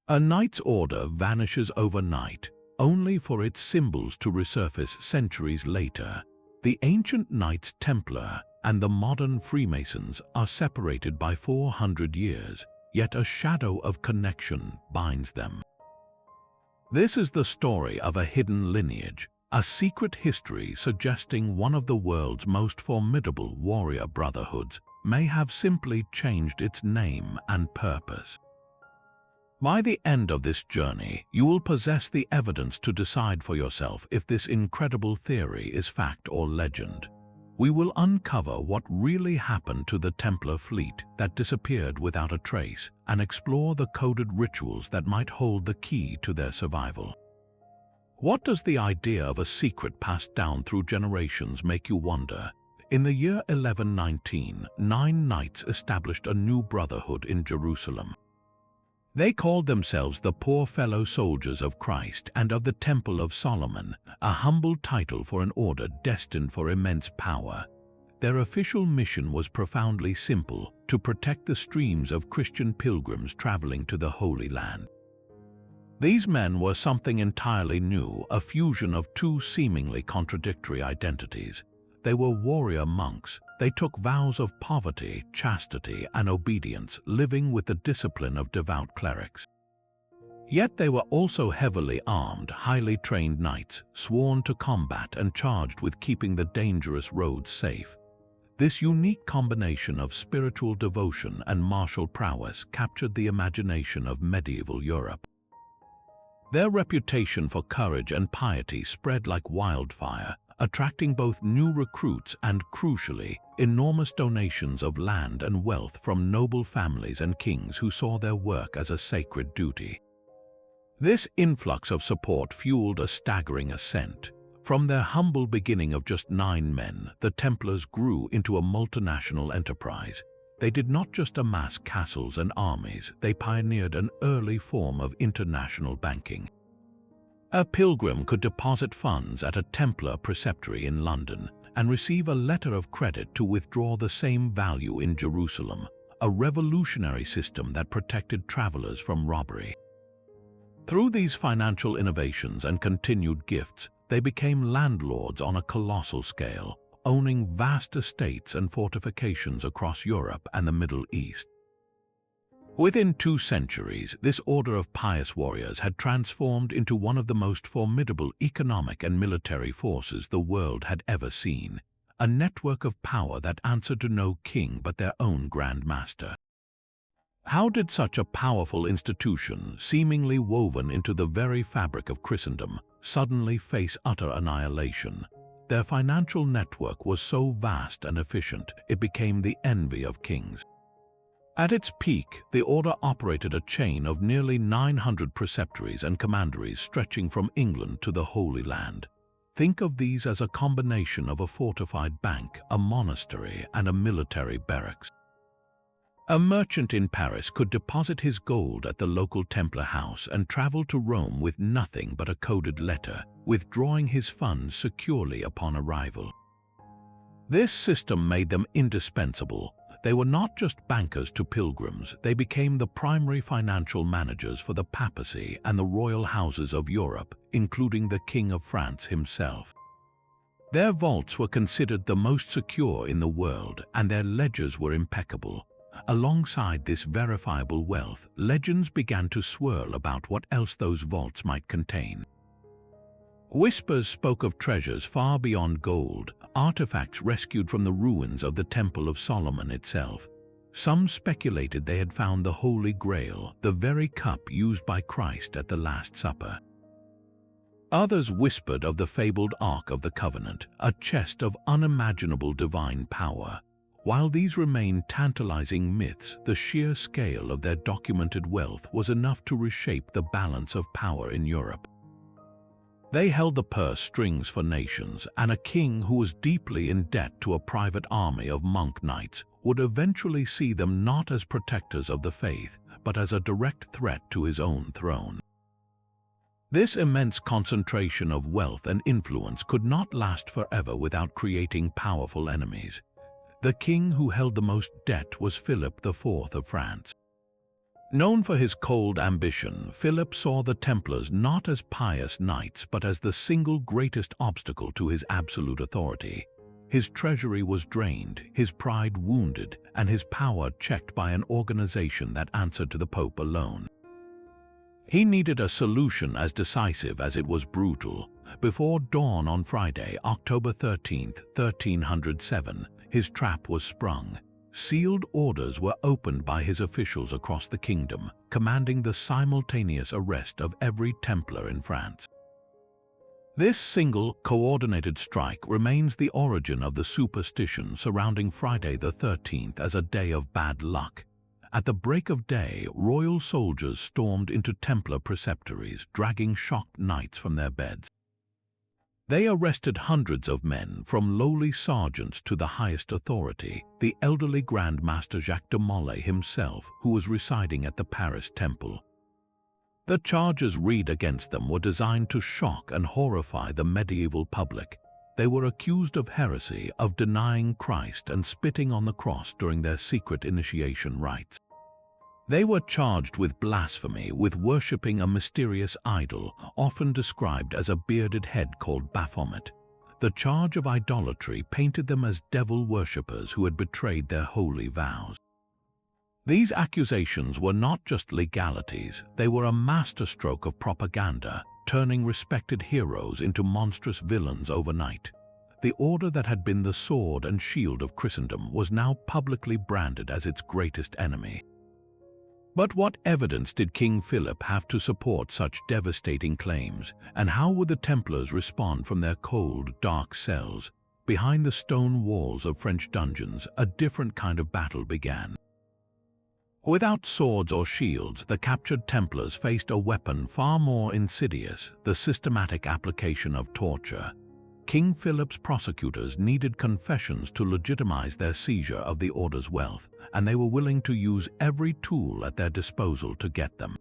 A knight's order vanishes overnight, only for its symbols to resurface centuries later. The ancient Knights Templar and the modern Freemasons are separated by 400 years, yet a shadow of connection binds them. This is the story of a hidden lineage, a secret history suggesting one of the world's most formidable warrior brotherhoods may have simply changed its name and purpose. By the end of this journey, you will possess the evidence to decide for yourself if this incredible theory is fact or legend. We will uncover what really happened to the Templar fleet that disappeared without a trace and explore the coded rituals that might hold the key to their survival. What does the idea of a secret passed down through generations make you wonder? In the year 1119, 9 knights established a new brotherhood in Jerusalem. They called themselves the Poor Fellow Soldiers of Christ and of the Temple of Solomon, a humble title for an order destined for immense power. Their official mission was profoundly simple: to protect the streams of Christian pilgrims traveling to the Holy Land. These men were something entirely new, a fusion of two seemingly contradictory identities. They were warrior monks. They took vows of poverty, chastity, and obedience, living with the discipline of devout clerics. Yet they were also heavily armed, highly trained knights, sworn to combat and charged with keeping the dangerous roads safe. This unique combination of spiritual devotion and martial prowess captured the imagination of medieval Europe. Their reputation for courage and piety spread like wildfire, attracting both new recruits and, crucially, enormous donations of land and wealth from noble families and kings who saw their work as a sacred duty. This influx of support fueled a staggering ascent. From their humble beginning of just 9 men, the Templars grew into a multinational enterprise. They did not just amass castles and armies, they pioneered an early form of international banking. A pilgrim could deposit funds at a Templar preceptory in London and receive a letter of credit to withdraw the same value in Jerusalem, a revolutionary system that protected travelers from robbery. Through these financial innovations and continued gifts, they became landlords on a colossal scale, owning vast estates and fortifications across Europe and the Middle East. Within 2 centuries, this order of pious warriors had transformed into one of the most formidable economic and military forces the world had ever seen, a network of power that answered to no king but their own Grand Master. How did such a powerful institution, seemingly woven into the very fabric of Christendom, suddenly face utter annihilation? Their financial network was so vast and efficient, it became the envy of kings. At its peak, the order operated a chain of nearly 900 preceptories and commanderies stretching from England to the Holy Land. Think of these as a combination of a fortified bank, a monastery, and a military barracks. A merchant in Paris could deposit his gold at the local Templar house and travel to Rome with nothing but a coded letter, withdrawing his funds securely upon arrival. This system made them indispensable. They were not just bankers to pilgrims, they became the primary financial managers for the papacy and the royal houses of Europe, including the King of France himself. Their vaults were considered the most secure in the world, and their ledgers were impeccable. Alongside this verifiable wealth, legends began to swirl about what else those vaults might contain. Whispers spoke of treasures far beyond gold, artifacts rescued from the ruins of the Temple of Solomon itself. Some speculated they had found the Holy Grail, the very cup used by Christ at the Last Supper. Others whispered of the fabled Ark of the Covenant, a chest of unimaginable divine power. While these remained tantalizing myths, the sheer scale of their documented wealth was enough to reshape the balance of power in Europe. They held the purse strings for nations, and a king who was deeply in debt to a private army of monk knights would eventually see them not as protectors of the faith, but as a direct threat to his own throne. This immense concentration of wealth and influence could not last forever without creating powerful enemies. The king who held the most debt was Philip IV of France. Known for his cold ambition, Philip saw the Templars not as pious knights but as the single greatest obstacle to his absolute authority. His treasury was drained, his pride wounded, and his power checked by an organization that answered to the Pope alone. He needed a solution as decisive as it was brutal. Before dawn on Friday, October 13, 1307, his trap was sprung. Sealed orders were opened by his officials across the kingdom, commanding the simultaneous arrest of every Templar in France. This single, coordinated strike remains the origin of the superstition surrounding Friday the 13th as a day of bad luck. At the break of day, royal soldiers stormed into Templar preceptories, dragging shocked knights from their beds. They arrested hundreds of men, from lowly sergeants to the highest authority, the elderly Grand Master Jacques de Molay himself, who was residing at the Paris Temple. The charges read against them were designed to shock and horrify the medieval public. They were accused of heresy, of denying Christ and spitting on the cross during their secret initiation rites. They were charged with blasphemy, with worshipping a mysterious idol, often described as a bearded head called Baphomet. The charge of idolatry painted them as devil worshippers who had betrayed their holy vows. These accusations were not just legalities, they were a masterstroke of propaganda, turning respected heroes into monstrous villains overnight. The order that had been the sword and shield of Christendom was now publicly branded as its greatest enemy. But what evidence did King Philip have to support such devastating claims, and how would the Templars respond from their cold, dark cells? Behind the stone walls of French dungeons, a different kind of battle began. Without swords or shields, the captured Templars faced a weapon far more insidious, the systematic application of torture. King Philip's prosecutors needed confessions to legitimize their seizure of the order's wealth, and they were willing to use every tool at their disposal to get them.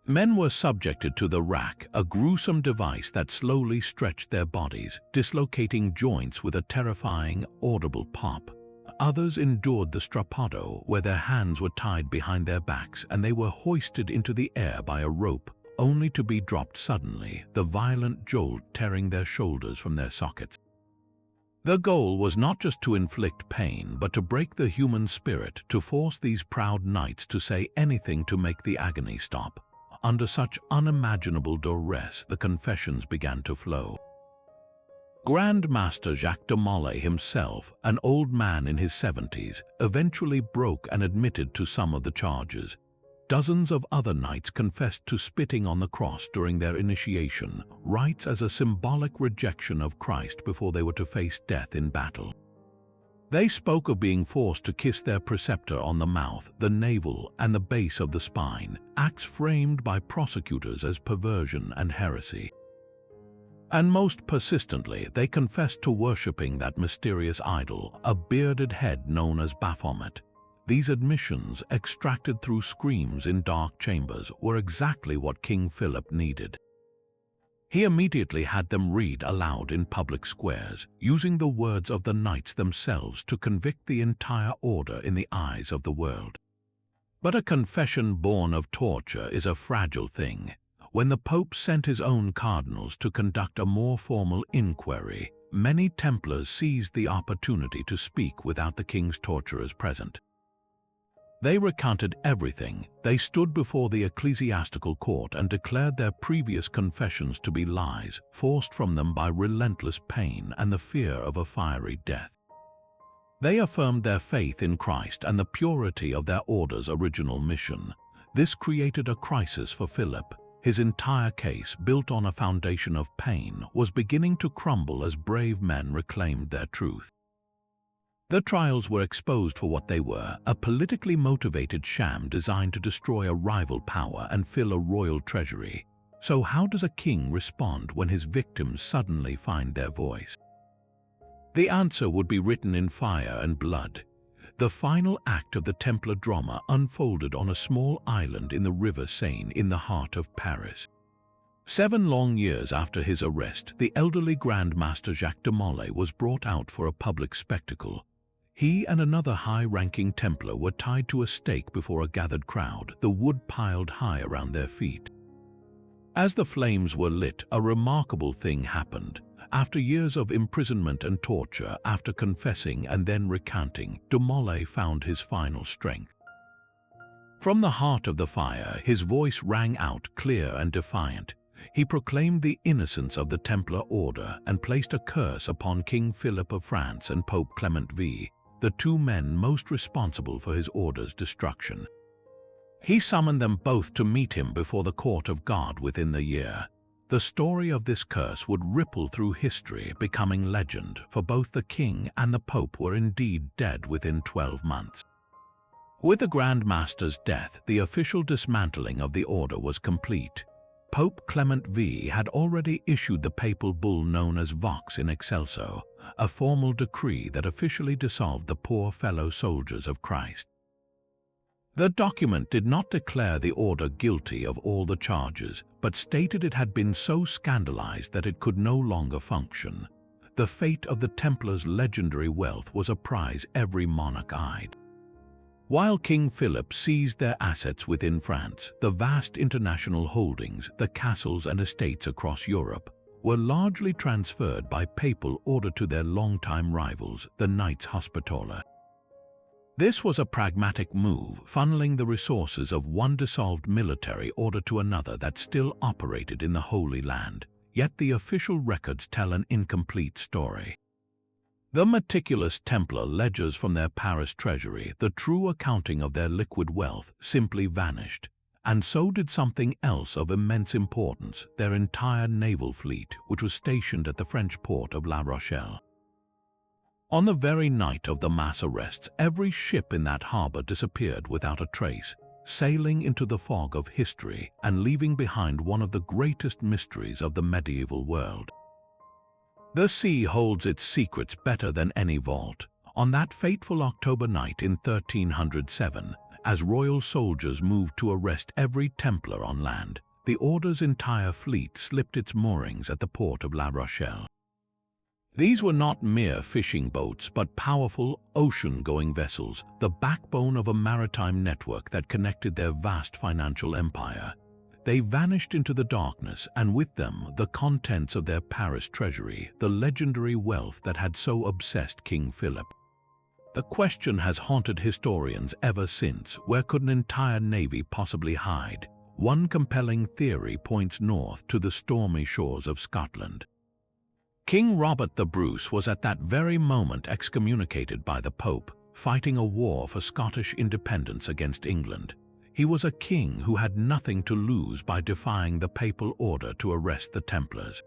Men were subjected to the rack, a gruesome device that slowly stretched their bodies, dislocating joints with a terrifying, audible pop. Others endured the strappado, where their hands were tied behind their backs and they were hoisted into the air by a rope, only to be dropped suddenly, the violent jolt tearing their shoulders from their sockets. The goal was not just to inflict pain, but to break the human spirit, to force these proud knights to say anything to make the agony stop. Under such unimaginable duress, the confessions began to flow. Grand Master Jacques de Molay himself, an old man in his 70s, eventually broke and admitted to some of the charges. Dozens of other knights confessed to spitting on the cross during their initiation, rites as a symbolic rejection of Christ before they were to face death in battle. They spoke of being forced to kiss their preceptor on the mouth, the navel, and the base of the spine, acts framed by prosecutors as perversion and heresy. And most persistently, they confessed to worshipping that mysterious idol, a bearded head known as Baphomet. These admissions, extracted through screams in dark chambers, were exactly what King Philip needed. He immediately had them read aloud in public squares, using the words of the knights themselves to convict the entire order in the eyes of the world. But a confession born of torture is a fragile thing. When the Pope sent his own cardinals to conduct a more formal inquiry, many Templars seized the opportunity to speak without the king's torturers present. They recounted everything. They stood before the ecclesiastical court and declared their previous confessions to be lies, forced from them by relentless pain and the fear of a fiery death. They affirmed their faith in Christ and the purity of their order's original mission. This created a crisis for Philip. His entire case, built on a foundation of pain, was beginning to crumble as brave men reclaimed their truth. The trials were exposed for what they were, a politically motivated sham designed to destroy a rival power and fill a royal treasury. So how does a king respond when his victims suddenly find their voice? The answer would be written in fire and blood. The final act of the Templar drama unfolded on a small island in the River Seine in the heart of Paris. 7 long years after his arrest, the elderly Grand Master Jacques de Molay was brought out for a public spectacle. He and another high-ranking Templar were tied to a stake before a gathered crowd, the wood piled high around their feet. As the flames were lit, a remarkable thing happened. After years of imprisonment and torture, after confessing and then recanting, de Molay found his final strength. From the heart of the fire, his voice rang out clear and defiant. He proclaimed the innocence of the Templar order and placed a curse upon King Philip of France and Pope Clement V, the two men most responsible for his order's destruction. He summoned them both to meet him before the court of God within the year. The story of this curse would ripple through history, becoming legend, for both the king and the pope were indeed dead within 12 months. With the Grand Master's death, the official dismantling of the order was complete. Pope Clement V had already issued the papal bull known as Vox in Excelso, a formal decree that officially dissolved the poor fellow soldiers of Christ. The document did not declare the order guilty of all the charges, but stated it had been so scandalized that it could no longer function. The fate of the Templars' legendary wealth was a prize every monarch eyed. While King Philip seized their assets within France, the vast international holdings, the castles and estates across Europe, were largely transferred by papal order to their longtime rivals, the Knights Hospitaller. This was a pragmatic move, funneling the resources of one dissolved military order to another that still operated in the Holy Land, yet the official records tell an incomplete story. The meticulous Templar ledgers from their Paris treasury, the true accounting of their liquid wealth, simply vanished, and so did something else of immense importance, their entire naval fleet, which was stationed at the French port of La Rochelle. On the very night of the mass arrests, every ship in that harbor disappeared without a trace, sailing into the fog of history and leaving behind one of the greatest mysteries of the medieval world. The sea holds its secrets better than any vault. On that fateful October night in 1307, as royal soldiers moved to arrest every Templar on land, the order's entire fleet slipped its moorings at the port of La Rochelle. These were not mere fishing boats, but powerful, ocean-going vessels, the backbone of a maritime network that connected their vast financial empire. They vanished into the darkness, and with them the contents of their Paris treasury, the legendary wealth that had so obsessed King Philip. The question has haunted historians ever since: where could an entire navy possibly hide? One compelling theory points north to the stormy shores of Scotland. King Robert the Bruce was at that very moment excommunicated by the Pope, fighting a war for Scottish independence against England. He was a king who had nothing to lose by defying the papal order to arrest the Templars.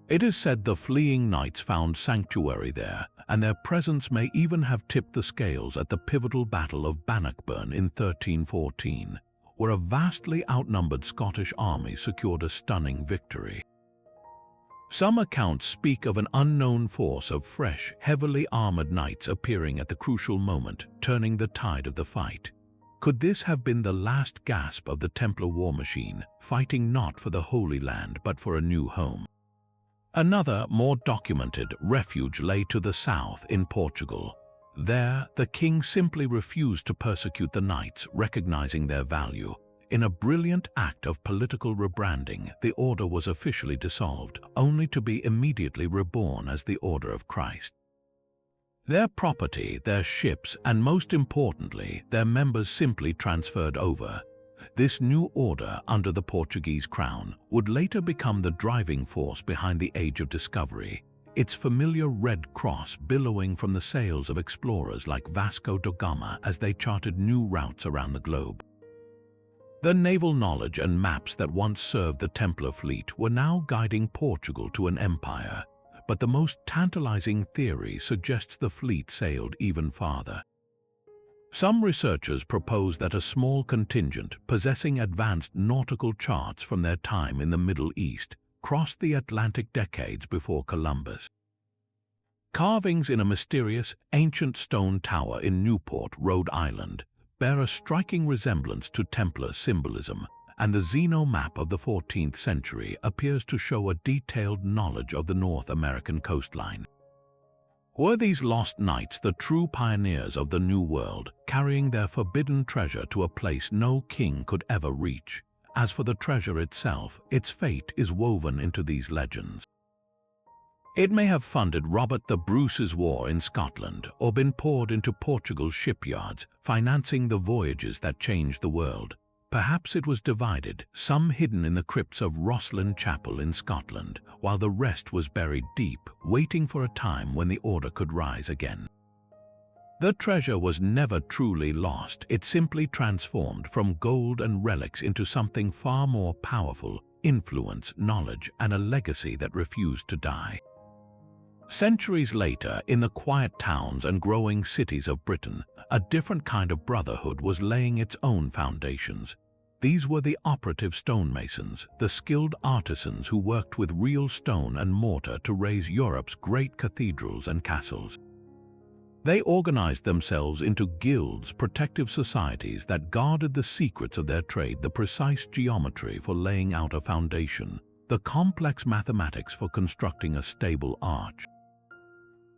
It is said the fleeing knights found sanctuary there, and their presence may even have tipped the scales at the pivotal Battle of Bannockburn in 1314, where a vastly outnumbered Scottish army secured a stunning victory. Some accounts speak of an unknown force of fresh, heavily armored knights appearing at the crucial moment, turning the tide of the fight. Could this have been the last gasp of the Templar war machine, fighting not for the Holy Land but for a new home? Another, more documented, refuge lay to the south in Portugal. There, the king simply refused to persecute the knights, recognizing their value. In a brilliant act of political rebranding, the order was officially dissolved, only to be immediately reborn as the Order of Christ. Their property, their ships, and most importantly, their members simply transferred over. This new order, under the Portuguese crown, would later become the driving force behind the Age of Discovery, its familiar red cross billowing from the sails of explorers like Vasco da Gama as they charted new routes around the globe. The naval knowledge and maps that once served the Templar fleet were now guiding Portugal to an empire. But the most tantalizing theory suggests the fleet sailed even farther. Some researchers propose that a small contingent, possessing advanced nautical charts from their time in the Middle East, crossed the Atlantic decades before Columbus. Carvings in a mysterious, ancient stone tower in Newport, Rhode Island, bear a striking resemblance to Templar symbolism, and the Zeno map of the 14th century appears to show a detailed knowledge of the North American coastline. Were these lost knights the true pioneers of the New World, carrying their forbidden treasure to a place no king could ever reach? As for the treasure itself, its fate is woven into these legends. It may have funded Robert the Bruce's war in Scotland, or been poured into Portugal's shipyards, financing the voyages that changed the world. Perhaps it was divided, some hidden in the crypts of Rosslyn Chapel in Scotland, while the rest was buried deep, waiting for a time when the order could rise again. The treasure was never truly lost. It simply transformed from gold and relics into something far more powerful: influence, knowledge, and a legacy that refused to die. Centuries later, in the quiet towns and growing cities of Britain, a different kind of brotherhood was laying its own foundations. These were the operative stonemasons, the skilled artisans who worked with real stone and mortar to raise Europe's great cathedrals and castles. They organized themselves into guilds, protective societies that guarded the secrets of their trade, the precise geometry for laying out a foundation, the complex mathematics for constructing a stable arch.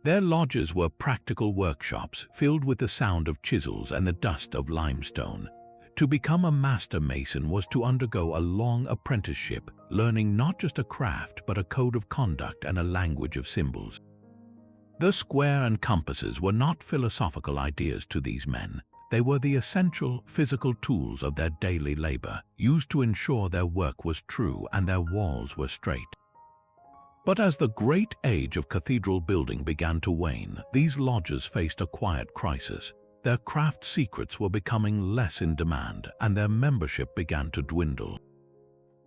Their lodges were practical workshops filled with the sound of chisels and the dust of limestone. To become a master mason was to undergo a long apprenticeship, learning not just a craft but a code of conduct and a language of symbols. The square and compasses were not philosophical ideas to these men. They were the essential physical tools of their daily labor, used to ensure their work was true and their walls were straight. But as the great age of cathedral building began to wane, these lodges faced a quiet crisis. Their craft secrets were becoming less in demand, and their membership began to dwindle.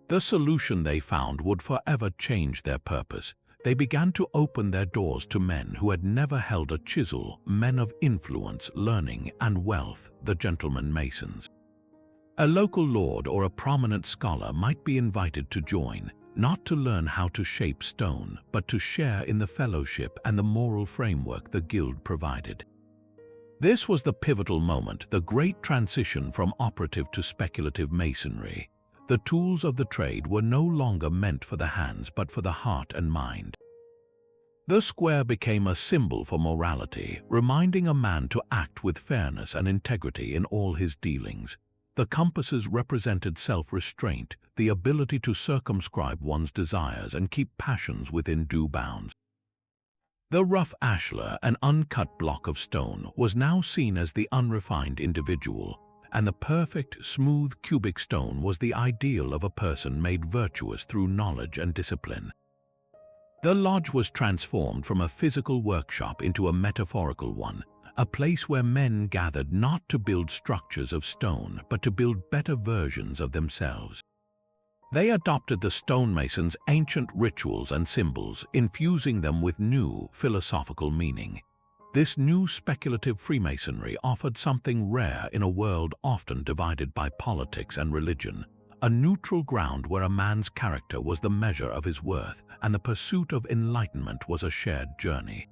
The solution they found would forever change their purpose. They began to open their doors to men who had never held a chisel, men of influence, learning, and wealth, the gentlemen masons. A local lord or a prominent scholar might be invited to join, not to learn how to shape stone, but to share in the fellowship and the moral framework the guild provided. This was the pivotal moment, the great transition from operative to speculative masonry. The tools of the trade were no longer meant for the hands but for the heart and mind. The square became a symbol for morality, reminding a man to act with fairness and integrity in all his dealings. The compasses represented self-restraint, the ability to circumscribe one's desires and keep passions within due bounds. The rough ashlar, an uncut block of stone, was now seen as the unrefined individual, and the perfect, smooth cubic stone was the ideal of a person made virtuous through knowledge and discipline. The lodge was transformed from a physical workshop into a metaphorical one, a place where men gathered not to build structures of stone, but to build better versions of themselves. They adopted the stonemasons' ancient rituals and symbols, infusing them with new philosophical meaning. This new speculative Freemasonry offered something rare in a world often divided by politics and religion, a neutral ground where a man's character was the measure of his worth and the pursuit of enlightenment was a shared journey.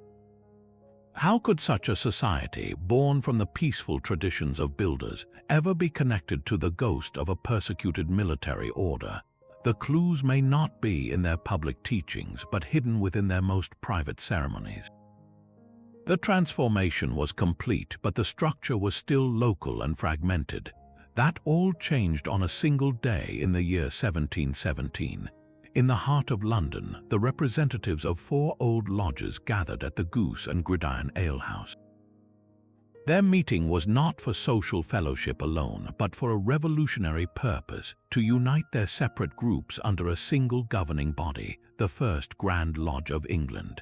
How could such a society, born from the peaceful traditions of builders, ever be connected to the ghost of a persecuted military order? The clues may not be in their public teachings, but hidden within their most private ceremonies. The transformation was complete, but the structure was still local and fragmented. That all changed on a single day in the year 1717. In the heart of London, the representatives of 4 old lodges gathered at the Goose and Gridiron Alehouse. Their meeting was not for social fellowship alone, but for a revolutionary purpose: to unite their separate groups under a single governing body, the First Grand Lodge of England.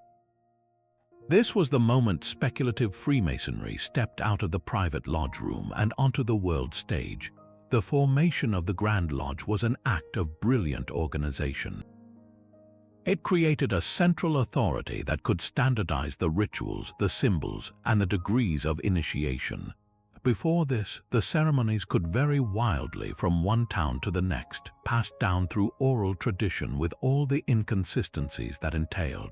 This was the moment speculative Freemasonry stepped out of the private lodge room and onto the world stage. The formation of the Grand Lodge was an act of brilliant organization. It created a central authority that could standardize the rituals, the symbols, and the degrees of initiation. Before this, the ceremonies could vary wildly from one town to the next, passed down through oral tradition with all the inconsistencies that entailed.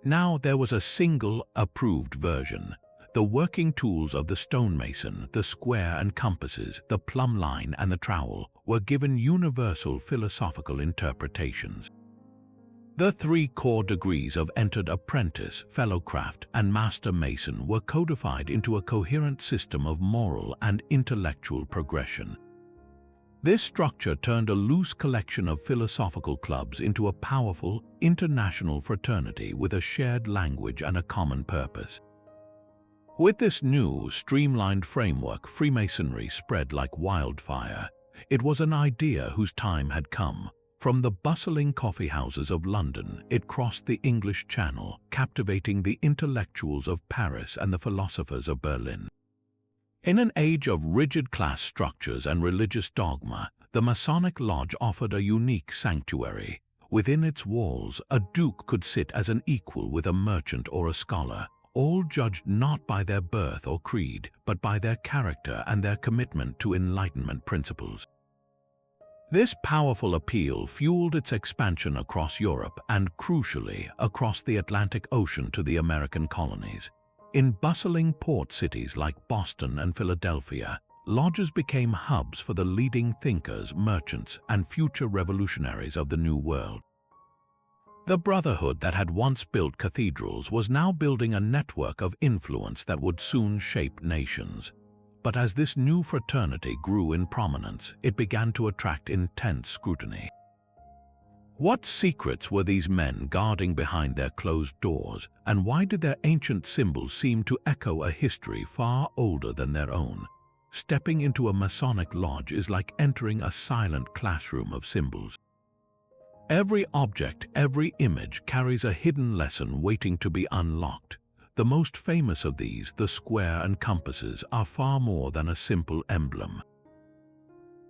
Now there was a single, approved version. The working tools of the stonemason, the square and compasses, the plumb line and the trowel, were given universal philosophical interpretations. The three core degrees of entered apprentice, fellow craft, and master mason were codified into a coherent system of moral and intellectual progression. This structure turned a loose collection of philosophical clubs into a powerful, international fraternity with a shared language and a common purpose. With this new, streamlined framework, Freemasonry spread like wildfire. It was an idea whose time had come. From the bustling coffeehouses of London, it crossed the English Channel, captivating the intellectuals of Paris and the philosophers of Berlin. In an age of rigid class structures and religious dogma, the Masonic Lodge offered a unique sanctuary. Within its walls, a duke could sit as an equal with a merchant or a scholar, all judged not by their birth or creed, but by their character and their commitment to Enlightenment principles. This powerful appeal fueled its expansion across Europe and, crucially, across the Atlantic Ocean to the American colonies. In bustling port cities like Boston and Philadelphia, lodges became hubs for the leading thinkers, merchants, and future revolutionaries of the New World. The brotherhood that had once built cathedrals was now building a network of influence that would soon shape nations. But as this new fraternity grew in prominence, it began to attract intense scrutiny. What secrets were these men guarding behind their closed doors, and why did their ancient symbols seem to echo a history far older than their own? Stepping into a Masonic lodge is like entering a silent classroom of symbols. Every object, every image carries a hidden lesson waiting to be unlocked. The most famous of these, the square and compasses, are far more than a simple emblem.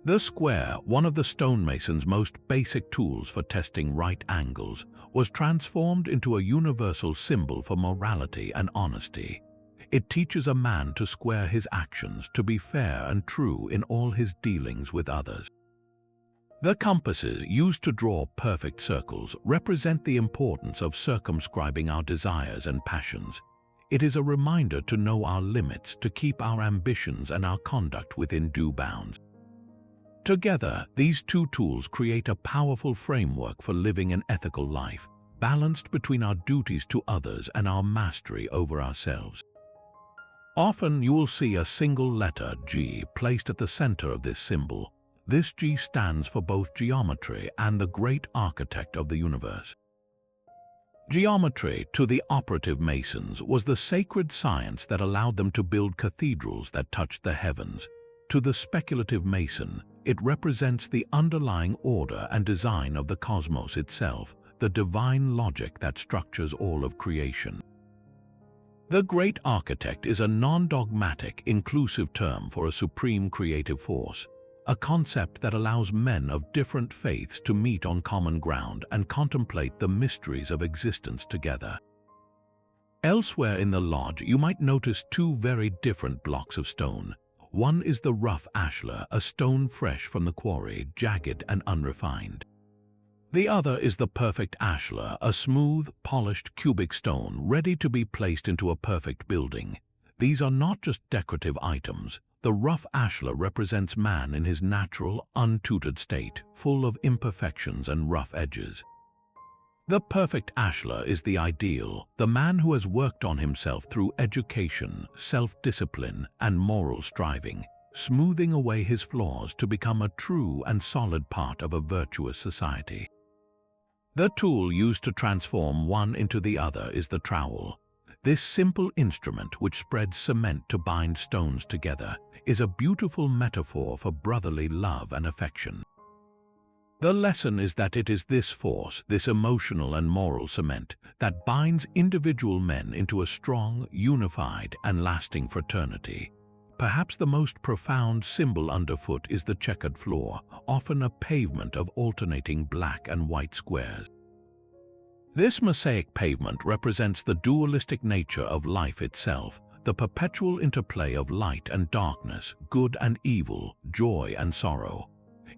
The square, one of the stonemason's most basic tools for testing right angles, was transformed into a universal symbol for morality and honesty. It teaches a man to square his actions, to be fair and true in all his dealings with others. The compasses, used to draw perfect circles, represent the importance of circumscribing our desires and passions. It is a reminder to know our limits, to keep our ambitions and our conduct within due bounds. Together, these two tools create a powerful framework for living an ethical life, balanced between our duties to others and our mastery over ourselves. Often you will see a single letter, G, placed at the center of this symbol. This G stands for both geometry and the great architect of the universe. Geometry, to the operative Masons, was the sacred science that allowed them to build cathedrals that touched the heavens. To the speculative Mason, it represents the underlying order and design of the cosmos itself, the divine logic that structures all of creation. The great architect is a non-dogmatic, inclusive term for a supreme creative force, a concept that allows men of different faiths to meet on common ground and contemplate the mysteries of existence together. Elsewhere in the lodge, you might notice two very different blocks of stone. One is the rough ashlar, a stone fresh from the quarry, jagged and unrefined. The other is the perfect ashlar, a smooth, polished cubic stone ready to be placed into a perfect building. These are not just decorative items. The rough ashlar represents man in his natural, untutored state, full of imperfections and rough edges. The perfect ashlar is the ideal, the man who has worked on himself through education, self-discipline, and moral striving, smoothing away his flaws to become a true and solid part of a virtuous society. The tool used to transform one into the other is the trowel. This simple instrument, which spreads cement to bind stones together, is a beautiful metaphor for brotherly love and affection. The lesson is that it is this force, this emotional and moral cement, that binds individual men into a strong, unified, and lasting fraternity. Perhaps the most profound symbol underfoot is the checkered floor, often a pavement of alternating black and white squares. This mosaic pavement represents the dualistic nature of life itself, the perpetual interplay of light and darkness, good and evil, joy and sorrow.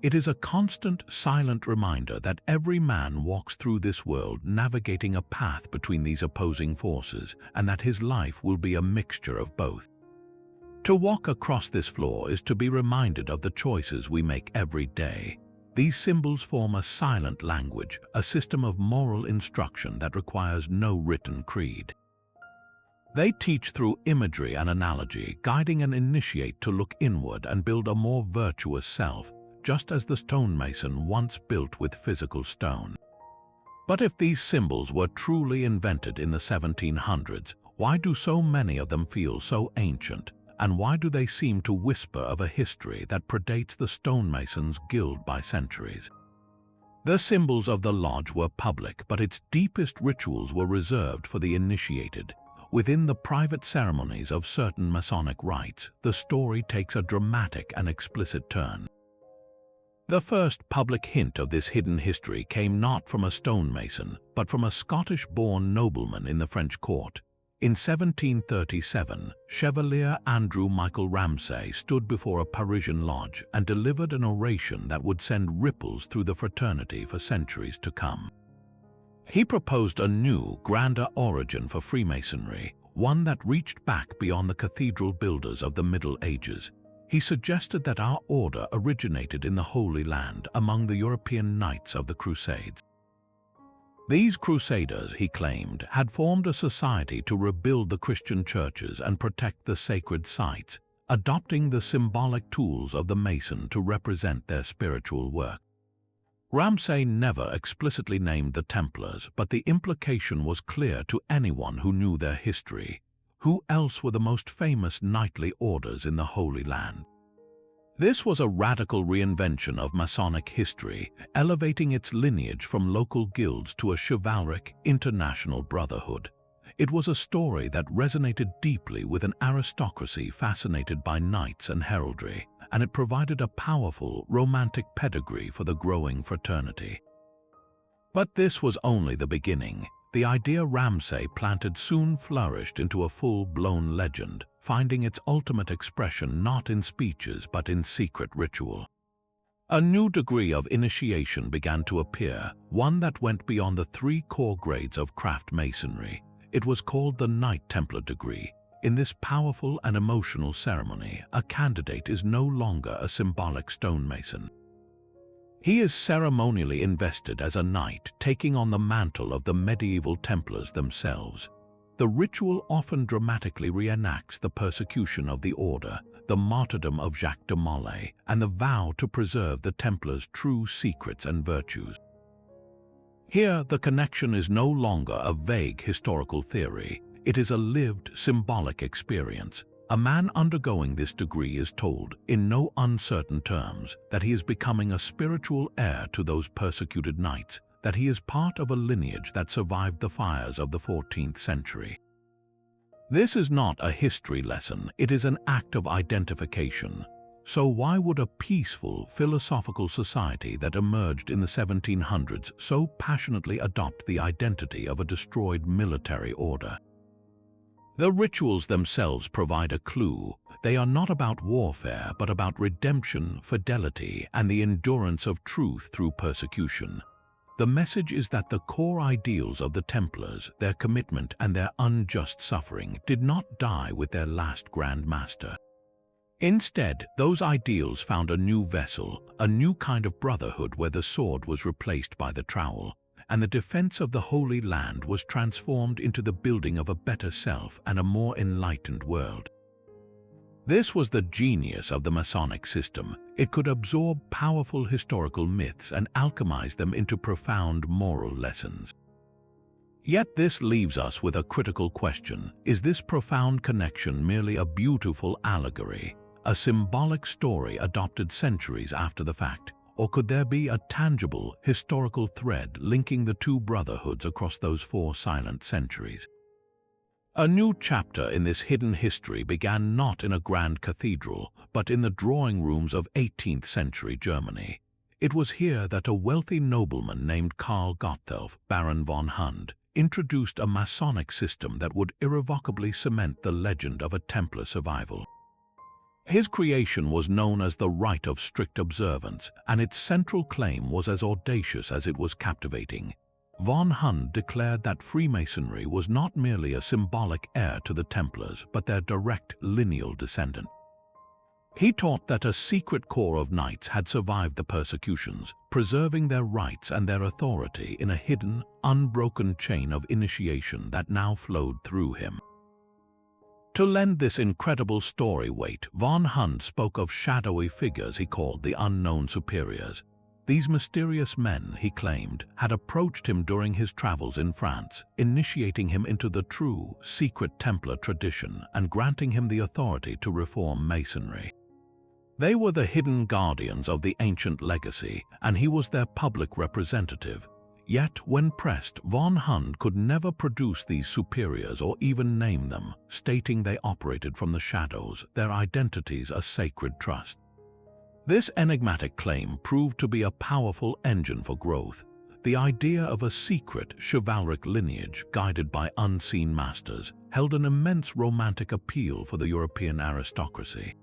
It is a constant, silent reminder that every man walks through this world navigating a path between these opposing forces, and that his life will be a mixture of both. To walk across this floor is to be reminded of the choices we make every day. these symbols form a silent language, a system of moral instruction that requires no written creed. They teach through imagery and analogy, guiding an initiate to look inward and build a more virtuous self, just as the stonemason once built with physical stone. But if these symbols were truly invented in the 1700s, why do so many of them feel so ancient? And why do they seem to whisper of a history that predates the stonemasons' guild by centuries? The symbols of the lodge were public, but its deepest rituals were reserved for the initiated. Within the private ceremonies of certain Masonic rites, the story takes a dramatic and explicit turn. The first public hint of this hidden history came not from a stonemason, but from a Scottish-born nobleman in the French court. In 1737, Chevalier Andrew Michael Ramsay stood before a Parisian lodge and delivered an oration that would send ripples through the fraternity for centuries to come. He proposed a new, grander origin for Freemasonry, one that reached back beyond the cathedral builders of the Middle Ages. He suggested that our order originated in the Holy Land among the European knights of the Crusades. These crusaders, he claimed, had formed a society to rebuild the Christian churches and protect the sacred sites, adopting the symbolic tools of the Mason to represent their spiritual work. Ramsay never explicitly named the Templars, but the implication was clear to anyone who knew their history. Who else were the most famous knightly orders in the Holy Land? This was a radical reinvention of Masonic history, elevating its lineage from local guilds to a chivalric, international brotherhood. It was a story that resonated deeply with an aristocracy fascinated by knights and heraldry, and it provided a powerful, romantic pedigree for the growing fraternity. But this was only the beginning. The idea Ramsay planted soon flourished into a full-blown legend, finding its ultimate expression not in speeches but in secret ritual. A new degree of initiation began to appear, one that went beyond the three core grades of craft masonry. It was called the Knight Templar degree. In this powerful and emotional ceremony, a candidate is no longer a symbolic stonemason. He is ceremonially invested as a knight, taking on the mantle of the medieval Templars themselves. The ritual often dramatically reenacts the persecution of the order, the martyrdom of Jacques de Molay, and the vow to preserve the Templars' true secrets and virtues. Here, the connection is no longer a vague historical theory. It is a lived, symbolic experience. A man undergoing this degree is told, in no uncertain terms, that he is becoming a spiritual heir to those persecuted knights, that he is part of a lineage that survived the fires of the 14th century. This is not a history lesson, it is an act of identification. So why would a peaceful, philosophical society that emerged in the 1700s so passionately adopt the identity of a destroyed military order? The rituals themselves provide a clue. They are not about warfare, but about redemption, fidelity, and the endurance of truth through persecution. The message is that the core ideals of the Templars, their commitment and their unjust suffering, did not die with their last Grand Master. Instead, those ideals found a new vessel, a new kind of brotherhood where the sword was replaced by the trowel, and the defense of the Holy Land was transformed into the building of a better self and a more enlightened world. This was the genius of the Masonic system. It could absorb powerful historical myths and alchemize them into profound moral lessons. Yet this leaves us with a critical question. Is this profound connection merely a beautiful allegory, a symbolic story adopted centuries after the fact? Or could there be a tangible, historical thread linking the two brotherhoods across those 4 silent centuries? A new chapter in this hidden history began not in a grand cathedral, but in the drawing rooms of 18th century Germany. It was here that a wealthy nobleman named Karl Gotthelf, Baron von Hund, introduced a Masonic system that would irrevocably cement the legend of a Templar survival. His creation was known as the Rite of Strict Observance, and its central claim was as audacious as it was captivating. Von Hund declared that Freemasonry was not merely a symbolic heir to the Templars, but their direct lineal descendant. He taught that a secret corps of knights had survived the persecutions, preserving their rights and their authority in a hidden, unbroken chain of initiation that now flowed through him. To lend this incredible story weight, von Hund spoke of shadowy figures he called the unknown superiors. These mysterious men, he claimed, had approached him during his travels in France, initiating him into the true, secret Templar tradition and granting him the authority to reform Masonry. They were the hidden guardians of the ancient legacy, and he was their public representative. Yet, when pressed, von Hund could never produce these superiors or even name them, stating they operated from the shadows, their identities a sacred trust. This enigmatic claim proved to be a powerful engine for growth. The idea of a secret, chivalric lineage guided by unseen masters held an immense romantic appeal for the European aristocracy.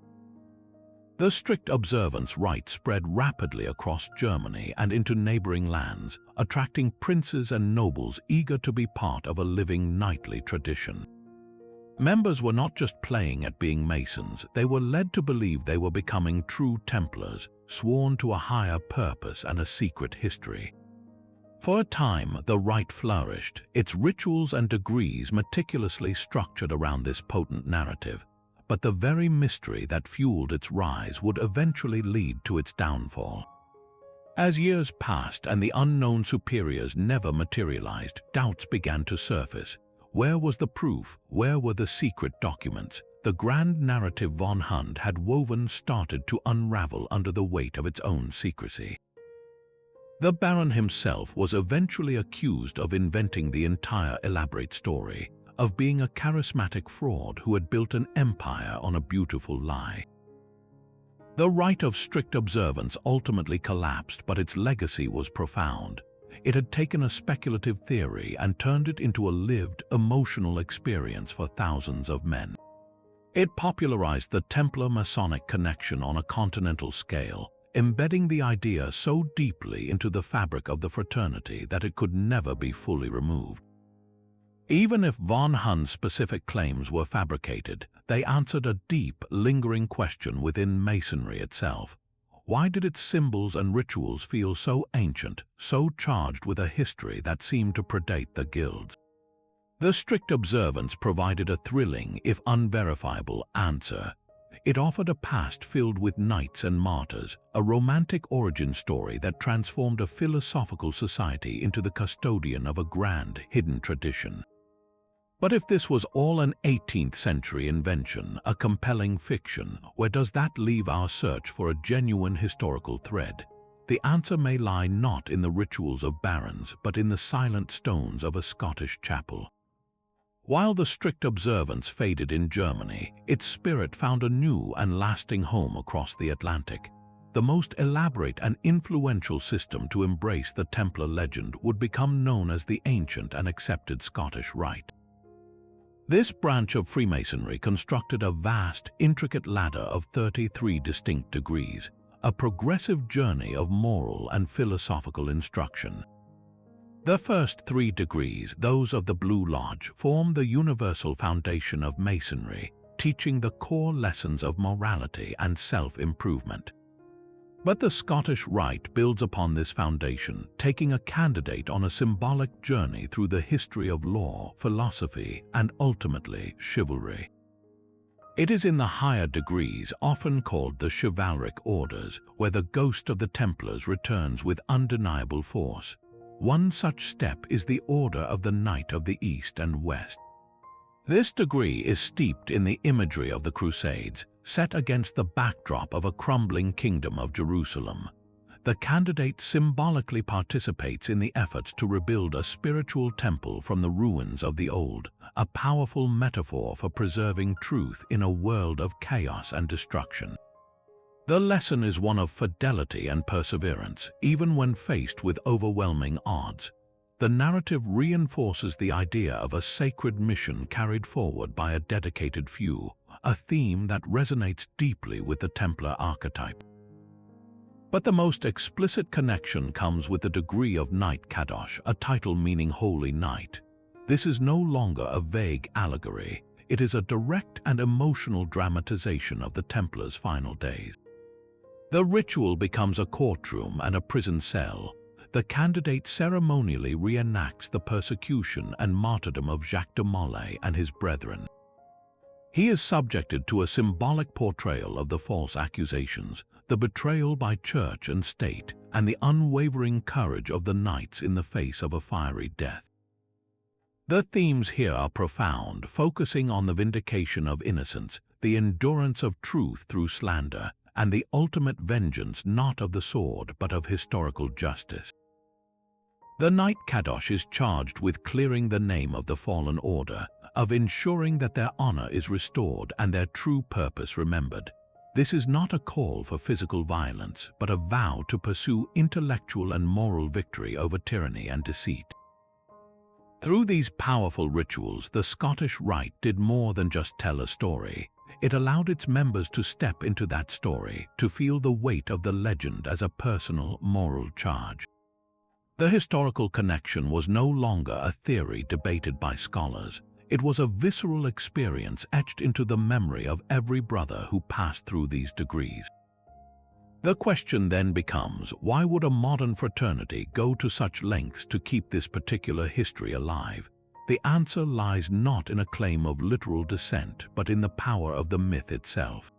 The strict observance rite spread rapidly across Germany and into neighboring lands, attracting princes and nobles eager to be part of a living knightly tradition. Members were not just playing at being Masons, they were led to believe they were becoming true Templars, sworn to a higher purpose and a secret history. For a time, the rite flourished, its rituals and degrees meticulously structured around this potent narrative. But the very mystery that fueled its rise would eventually lead to its downfall. As years passed and the unknown superiors never materialized, doubts began to surface. Where was the proof? Where were the secret documents? The grand narrative von Hund had woven started to unravel under the weight of its own secrecy. The Baron himself was eventually accused of inventing the entire elaborate story, of being a charismatic fraud who had built an empire on a beautiful lie. The rite of strict observance ultimately collapsed, but its legacy was profound. It had taken a speculative theory and turned it into a lived, emotional experience for thousands of men. It popularized the Templar-Masonic connection on a continental scale, embedding the idea so deeply into the fabric of the fraternity that it could never be fully removed. Even if von Hund's specific claims were fabricated, they answered a deep, lingering question within Masonry itself. Why did its symbols and rituals feel so ancient, so charged with a history that seemed to predate the guilds? The strict observance provided a thrilling, if unverifiable, answer. It offered a past filled with knights and martyrs, a romantic origin story that transformed a philosophical society into the custodian of a grand, hidden tradition. But if this was all an 18th century invention, a compelling fiction, where does that leave our search for a genuine historical thread? The answer may lie not in the rituals of barons, but in the silent stones of a Scottish chapel. While the strict observance faded in Germany, its spirit found a new and lasting home across the Atlantic. The most elaborate and influential system to embrace the Templar legend would become known as the ancient and accepted Scottish Rite. This branch of Freemasonry constructed a vast, intricate ladder of 33 distinct degrees, a progressive journey of moral and philosophical instruction. The first 3 degrees, those of the Blue Lodge, form the universal foundation of Masonry, teaching the core lessons of morality and self-improvement. But the Scottish Rite builds upon this foundation, taking a candidate on a symbolic journey through the history of law, philosophy, and ultimately chivalry. It is in the higher degrees, often called the chivalric orders, where the ghost of the Templars returns with undeniable force. One such step is the Order of the Knight of the East and West. This degree is steeped in the imagery of the Crusades, set against the backdrop of a crumbling kingdom of Jerusalem. The candidate symbolically participates in the efforts to rebuild a spiritual temple from the ruins of the old, a powerful metaphor for preserving truth in a world of chaos and destruction. The lesson is one of fidelity and perseverance, even when faced with overwhelming odds. The narrative reinforces the idea of a sacred mission carried forward by a dedicated few, a theme that resonates deeply with the Templar archetype. But the most explicit connection comes with the degree of Knight Kadosh, a title meaning Holy Knight. This is no longer a vague allegory. It is a direct and emotional dramatization of the Templars' final days. The ritual becomes a courtroom and a prison cell. The candidate ceremonially reenacts the persecution and martyrdom of Jacques de Molay and his brethren. He is subjected to a symbolic portrayal of the false accusations, the betrayal by church and state, and the unwavering courage of the knights in the face of a fiery death. The themes here are profound, focusing on the vindication of innocence, the endurance of truth through slander, and the ultimate vengeance not of the sword but of historical justice. The Knight Kadosh is charged with clearing the name of the fallen order, of ensuring that their honor is restored and their true purpose remembered. This is not a call for physical violence, but a vow to pursue intellectual and moral victory over tyranny and deceit. Through these powerful rituals, the Scottish Rite did more than just tell a story. It allowed its members to step into that story, to feel the weight of the legend as a personal, moral charge. The historical connection was no longer a theory debated by scholars. It was a visceral experience etched into the memory of every brother who passed through these degrees. The question then becomes, why would a modern fraternity go to such lengths to keep this particular history alive? The answer lies not in a claim of literal descent, but in the power of the myth itself.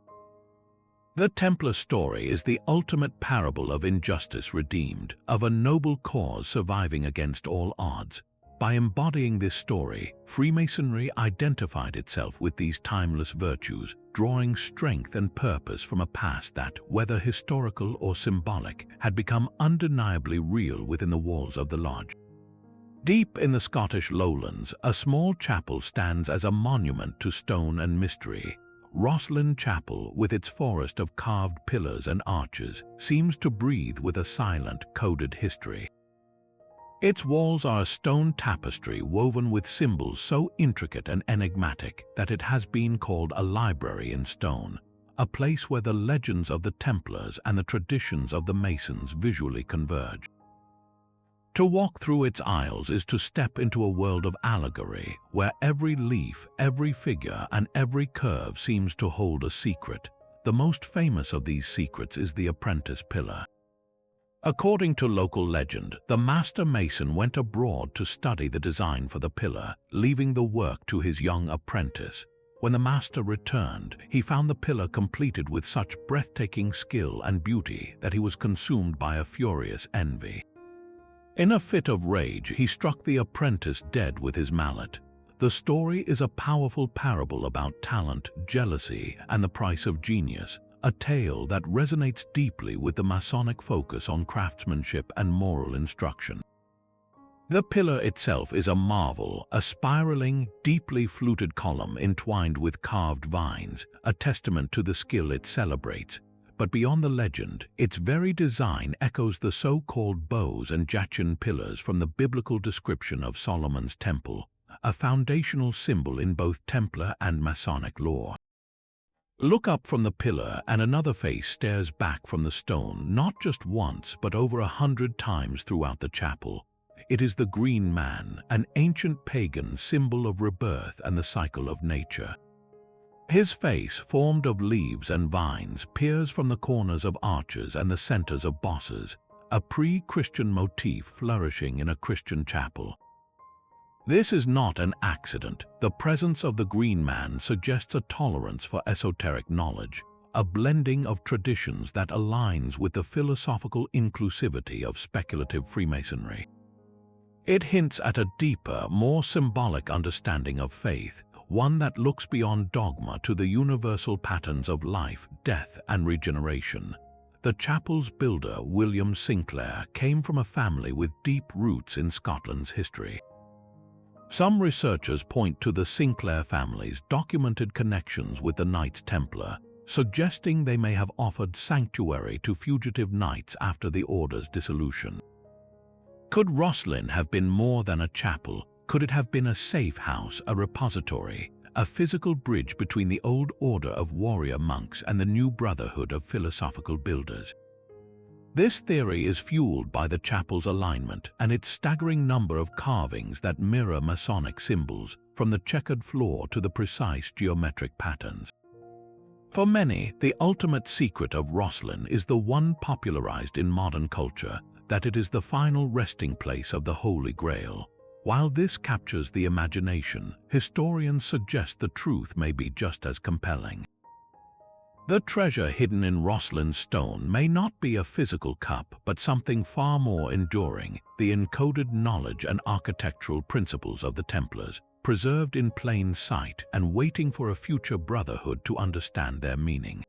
The Templar story is the ultimate parable of injustice redeemed, of a noble cause surviving against all odds. By embodying this story, Freemasonry identified itself with these timeless virtues, drawing strength and purpose from a past that, whether historical or symbolic, had become undeniably real within the walls of the lodge. Deep in the Scottish lowlands, a small chapel stands as a monument to stone and mystery. Rosslyn Chapel, with its forest of carved pillars and arches, seems to breathe with a silent, coded history. Its walls are a stone tapestry woven with symbols so intricate and enigmatic that it has been called a library in stone, a place where the legends of the Templars and the traditions of the Masons visually converge. To walk through its aisles is to step into a world of allegory, where every leaf, every figure, and every curve seems to hold a secret. The most famous of these secrets is the apprentice pillar. According to local legend, the master mason went abroad to study the design for the pillar, leaving the work to his young apprentice. When the master returned, he found the pillar completed with such breathtaking skill and beauty that he was consumed by a furious envy. In a fit of rage, he struck the apprentice dead with his mallet. The story is a powerful parable about talent, jealousy, and the price of genius, a tale that resonates deeply with the Masonic focus on craftsmanship and moral instruction. The pillar itself is a marvel, a spiraling, deeply fluted column entwined with carved vines, a testament to the skill it celebrates. But beyond the legend, its very design echoes the so-called bows and Jachin pillars from the biblical description of Solomon's temple, a foundational symbol in both Templar and Masonic lore. Look up from the pillar and another face stares back from the stone, not just once but over 100 times throughout the chapel. It is the Green Man, an ancient pagan symbol of rebirth and the cycle of nature. His face, formed of leaves and vines, peers from the corners of arches and the centers of bosses, a pre-Christian motif flourishing in a Christian chapel. This is not an accident. The presence of the Green Man suggests a tolerance for esoteric knowledge, a blending of traditions that aligns with the philosophical inclusivity of speculative Freemasonry. It hints at a deeper, more symbolic understanding of faith, one that looks beyond dogma to the universal patterns of life, death, and regeneration. The chapel's builder, William Sinclair, came from a family with deep roots in Scotland's history. Some researchers point to the Sinclair family's documented connections with the Knights Templar, suggesting they may have offered sanctuary to fugitive knights after the order's dissolution. Could Rosslyn have been more than a chapel? Could it have been a safe house, a repository, a physical bridge between the old order of warrior monks and the new brotherhood of philosophical builders? This theory is fueled by the chapel's alignment and its staggering number of carvings that mirror Masonic symbols, from the checkered floor to the precise geometric patterns. For many, the ultimate secret of Rosslyn is the one popularized in modern culture, that it is the final resting place of the Holy Grail. While this captures the imagination, historians suggest the truth may be just as compelling. The treasure hidden in Rosslyn's stone may not be a physical cup, but something far more enduring: the encoded knowledge and architectural principles of the Templars, preserved in plain sight and waiting for a future brotherhood to understand their meaning.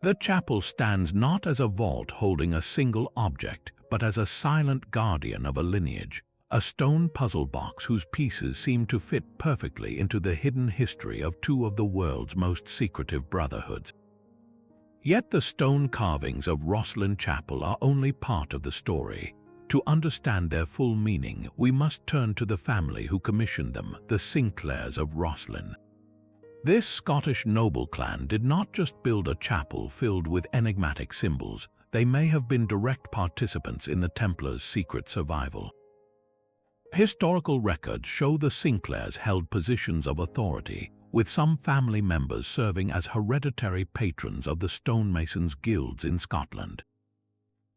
The chapel stands not as a vault holding a single object, but as a silent guardian of a lineage, a stone puzzle box whose pieces seem to fit perfectly into the hidden history of two of the world's most secretive brotherhoods. Yet the stone carvings of Rosslyn Chapel are only part of the story. To understand their full meaning, we must turn to the family who commissioned them, the Sinclairs of Rosslyn. This Scottish noble clan did not just build a chapel filled with enigmatic symbols, they may have been direct participants in the Templars' secret survival. Historical records show the Sinclairs held positions of authority, with some family members serving as hereditary patrons of the stonemasons' guilds in Scotland.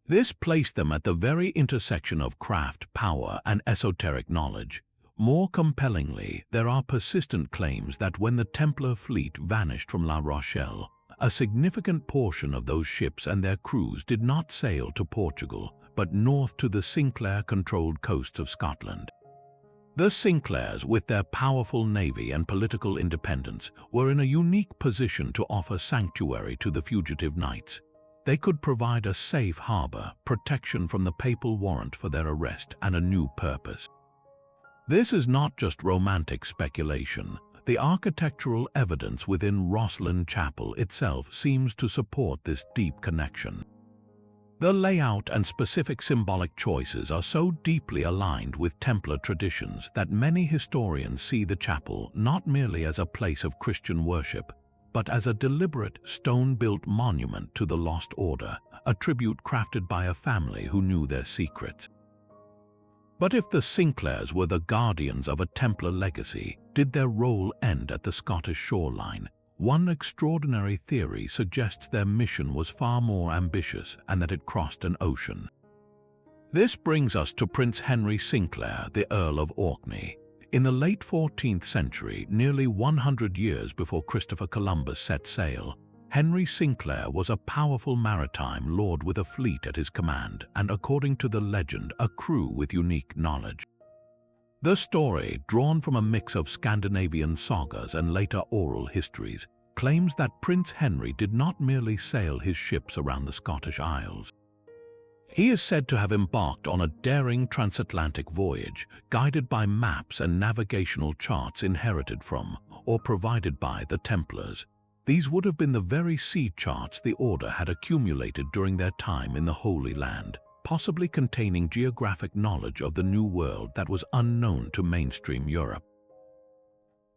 This placed them at the very intersection of craft, power, and esoteric knowledge. More compellingly, there are persistent claims that when the Templar fleet vanished from La Rochelle, a significant portion of those ships and their crews did not sail to Portugal, but north to the Sinclair-controlled coast of Scotland. The Sinclairs, with their powerful navy and political independence, were in a unique position to offer sanctuary to the fugitive knights. They could provide a safe harbor, protection from the papal warrant for their arrest, and a new purpose. This is not just romantic speculation. The architectural evidence within Rosslyn Chapel itself seems to support this deep connection. The layout and specific symbolic choices are so deeply aligned with Templar traditions that many historians see the chapel not merely as a place of Christian worship, but as a deliberate, stone-built monument to the lost order, a tribute crafted by a family who knew their secrets. But if the Sinclairs were the guardians of a Templar legacy, did their role end at the Scottish shoreline? One extraordinary theory suggests their mission was far more ambitious and that it crossed an ocean. This brings us to Prince Henry Sinclair, the Earl of Orkney. In the late 14th century, nearly 100 years before Christopher Columbus set sail, Henry Sinclair was a powerful maritime lord with a fleet at his command and, according to the legend, a crew with unique knowledge. The story, drawn from a mix of Scandinavian sagas and later oral histories, claims that Prince Henry did not merely sail his ships around the Scottish Isles. He is said to have embarked on a daring transatlantic voyage, guided by maps and navigational charts inherited from, or provided by, the Templars. These would have been the very sea charts the Order had accumulated during their time in the Holy Land, possibly containing geographic knowledge of the New World that was unknown to mainstream Europe.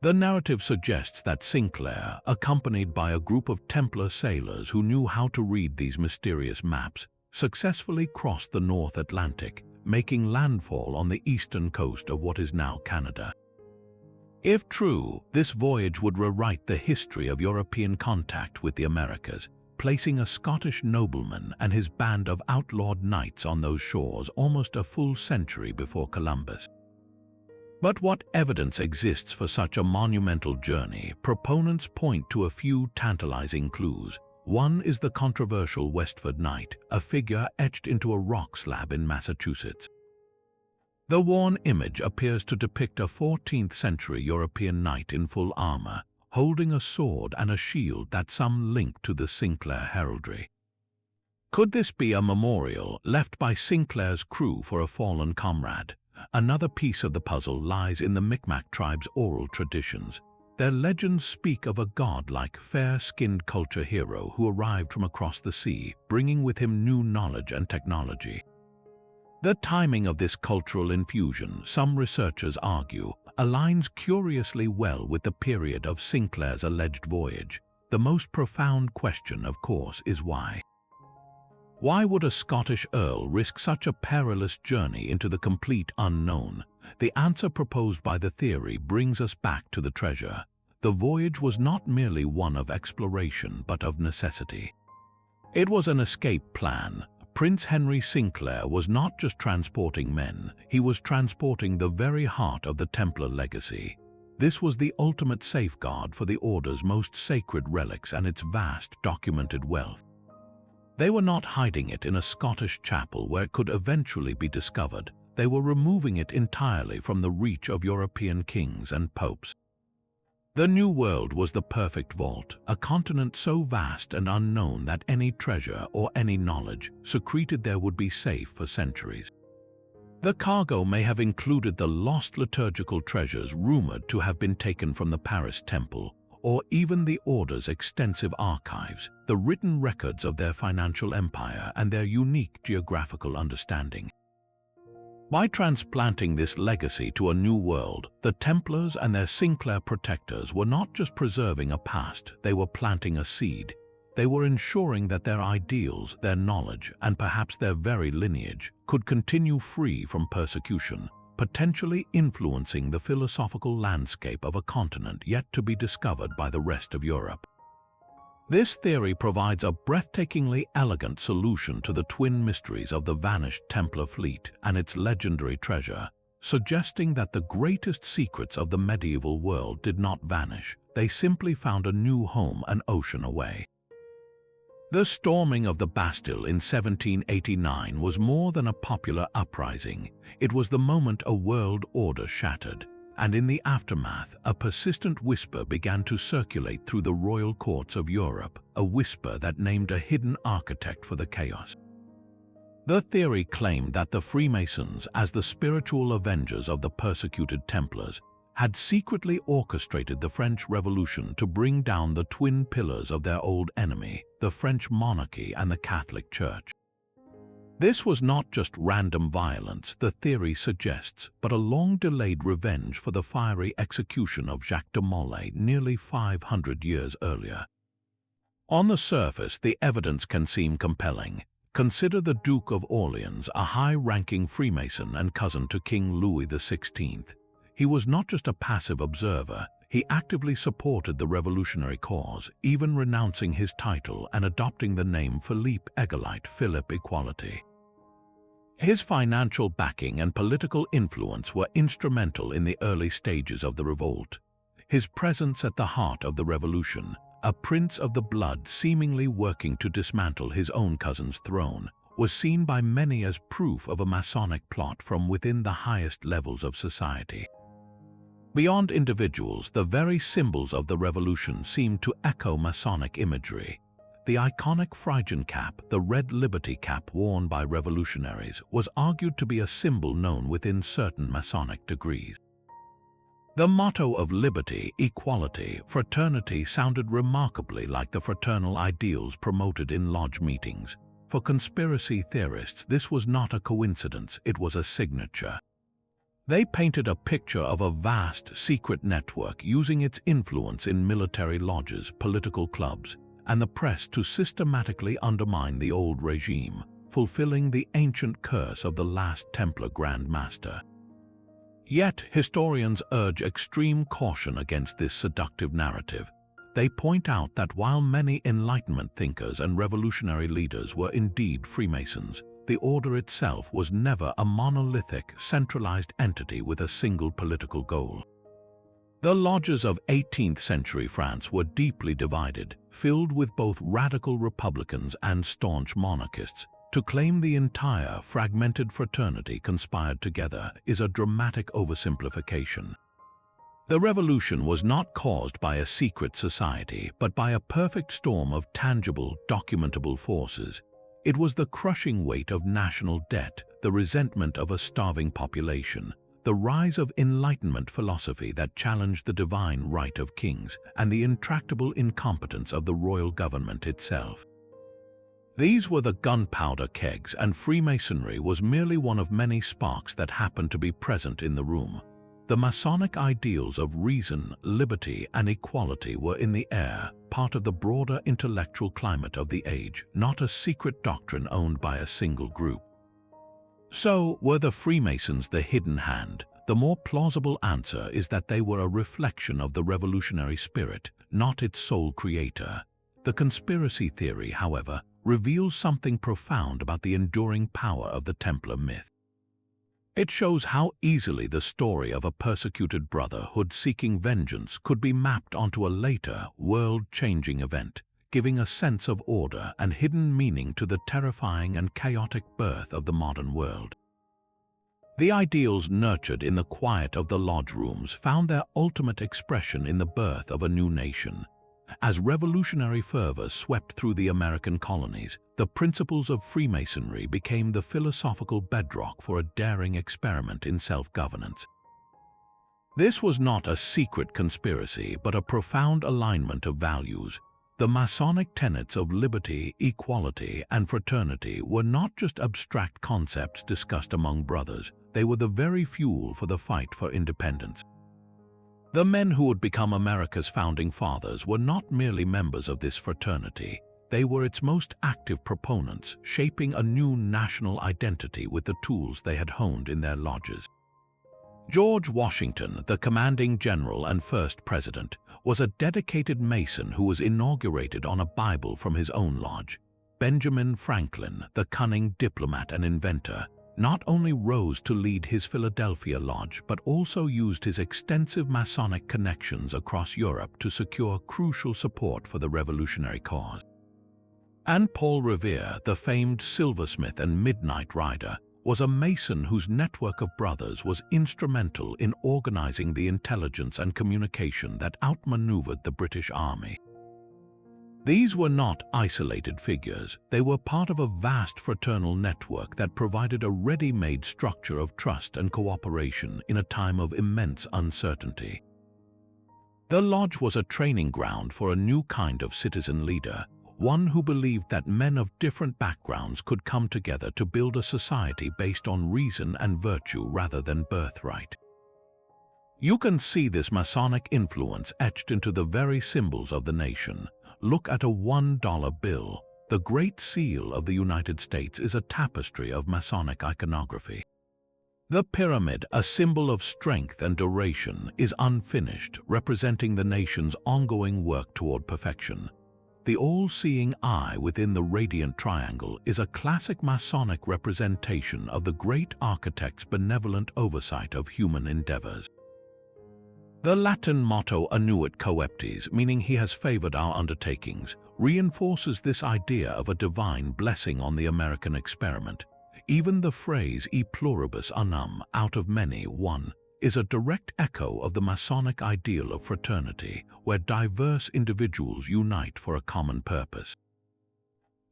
The narrative suggests that Sinclair, accompanied by a group of Templar sailors who knew how to read these mysterious maps, successfully crossed the North Atlantic, making landfall on the eastern coast of what is now Canada. If true, this voyage would rewrite the history of European contact with the Americas, placing a Scottish nobleman and his band of outlawed knights on those shores almost a full century before Columbus. But what evidence exists for such a monumental journey? Proponents point to a few tantalizing clues. One is the controversial Westford Knight, a figure etched into a rock slab in Massachusetts. The worn image appears to depict a 14th-century European knight in full armor, holding a sword and a shield that some link to the Sinclair heraldry. Could this be a memorial left by Sinclair's crew for a fallen comrade? Another piece of the puzzle lies in the Micmac tribe's oral traditions. Their legends speak of a godlike, fair-skinned culture hero who arrived from across the sea, bringing with him new knowledge and technology. The timing of this cultural infusion, some researchers argue, aligns curiously well with the period of Sinclair's alleged voyage. The most profound question, of course, is why. Why would a Scottish earl risk such a perilous journey into the complete unknown? The answer proposed by the theory brings us back to the treasure. The voyage was not merely one of exploration, but of necessity. It was an escape plan. Prince Henry Sinclair was not just transporting men, he was transporting the very heart of the Templar legacy. This was the ultimate safeguard for the Order's most sacred relics and its vast documented wealth. They were not hiding it in a Scottish chapel where it could eventually be discovered. They were removing it entirely from the reach of European kings and popes. The New World was the perfect vault, a continent so vast and unknown that any treasure or any knowledge secreted there would be safe for centuries. The cargo may have included the lost liturgical treasures rumored to have been taken from the Paris Temple, or even the Order's extensive archives, the written records of their financial empire and their unique geographical understanding. By transplanting this legacy to a new world, the Templars and their Sinclair protectors were not just preserving a past, they were planting a seed. They were ensuring that their ideals, their knowledge, and perhaps their very lineage could continue free from persecution, potentially influencing the philosophical landscape of a continent yet to be discovered by the rest of Europe. This theory provides a breathtakingly elegant solution to the twin mysteries of the vanished Templar fleet and its legendary treasure, suggesting that the greatest secrets of the medieval world did not vanish, they simply found a new home an ocean away. The storming of the Bastille in 1789 was more than a popular uprising. It was the moment a world order shattered, and in the aftermath, a persistent whisper began to circulate through the royal courts of Europe, a whisper that named a hidden architect for the chaos. The theory claimed that the Freemasons, as the spiritual avengers of the persecuted Templars, had secretly orchestrated the French Revolution to bring down the twin pillars of their old enemy, the French monarchy and the Catholic Church. This was not just random violence, the theory suggests, but a long-delayed revenge for the fiery execution of Jacques de Molay nearly 500 years earlier. On the surface, the evidence can seem compelling. Consider the Duke of Orleans, a high-ranking Freemason and cousin to King Louis XVI. He was not just a passive observer, he actively supported the revolutionary cause, even renouncing his title and adopting the name Philippe Égalité, Philip Equality. His financial backing and political influence were instrumental in the early stages of the revolt. His presence at the heart of the revolution, a prince of the blood seemingly working to dismantle his own cousin's throne, was seen by many as proof of a Masonic plot from within the highest levels of society. Beyond individuals, the very symbols of the revolution seemed to echo Masonic imagery. The iconic Phrygian cap, the red liberty cap worn by revolutionaries, was argued to be a symbol known within certain Masonic degrees. The motto of liberty, equality, fraternity sounded remarkably like the fraternal ideals promoted in lodge meetings. For conspiracy theorists, this was not a coincidence, it was a signature. They painted a picture of a vast, secret network using its influence in military lodges, political clubs, and the press to systematically undermine the old regime, fulfilling the ancient curse of the last Templar Grand Master. Yet, historians urge extreme caution against this seductive narrative. They point out that while many Enlightenment thinkers and revolutionary leaders were indeed Freemasons, the order itself was never a monolithic, centralized entity with a single political goal. The lodges of 18th-century France were deeply divided, filled with both radical republicans and staunch monarchists. To claim the entire fragmented fraternity conspired together is a dramatic oversimplification. The revolution was not caused by a secret society, but by a perfect storm of tangible, documentable forces. It was the crushing weight of national debt, the resentment of a starving population, the rise of Enlightenment philosophy that challenged the divine right of kings, and the intractable incompetence of the royal government itself. These were the gunpowder kegs, and Freemasonry was merely one of many sparks that happened to be present in the room. The Masonic ideals of reason, liberty, and equality were in the air, part of the broader intellectual climate of the age, not a secret doctrine owned by a single group. So, were the Freemasons the hidden hand? The more plausible answer is that they were a reflection of the revolutionary spirit, not its sole creator. The conspiracy theory, however, reveals something profound about the enduring power of the Templar myth. It shows how easily the story of a persecuted brotherhood seeking vengeance could be mapped onto a later, world-changing event, giving a sense of order and hidden meaning to the terrifying and chaotic birth of the modern world. The ideals nurtured in the quiet of the lodge rooms found their ultimate expression in the birth of a new nation. As revolutionary fervor swept through the American colonies, the principles of Freemasonry became the philosophical bedrock for a daring experiment in self-governance. This was not a secret conspiracy, but a profound alignment of values. The Masonic tenets of liberty, equality, and fraternity were not just abstract concepts discussed among brothers, they were the very fuel for the fight for independence. The men who would become America's founding fathers were not merely members of this fraternity, they were its most active proponents, shaping a new national identity with the tools they had honed in their lodges. George Washington, the commanding general and first president, was a dedicated Mason who was inaugurated on a Bible from his own lodge. Benjamin Franklin, the cunning diplomat and inventor, not only rose to lead his Philadelphia lodge but also used his extensive Masonic connections across Europe to secure crucial support for the revolutionary cause. And Paul Revere, the famed silversmith and midnight rider, was a Mason whose network of brothers was instrumental in organizing the intelligence and communication that outmaneuvered the British Army. These were not isolated figures, they were part of a vast fraternal network that provided a ready-made structure of trust and cooperation in a time of immense uncertainty. The lodge was a training ground for a new kind of citizen leader, one who believed that men of different backgrounds could come together to build a society based on reason and virtue rather than birthright. You can see this Masonic influence etched into the very symbols of the nation. Look at a $1 bill. The Great Seal of the United States is a tapestry of Masonic iconography. The pyramid, a symbol of strength and duration, is unfinished, representing the nation's ongoing work toward perfection. The all-seeing eye within the radiant triangle is a classic Masonic representation of the great architect's benevolent oversight of human endeavors. The Latin motto Annuit Coeptes, meaning he has favored our undertakings, reinforces this idea of a divine blessing on the American experiment. Even the phrase e pluribus unum, out of many, one, is a direct echo of the Masonic ideal of fraternity, where diverse individuals unite for a common purpose.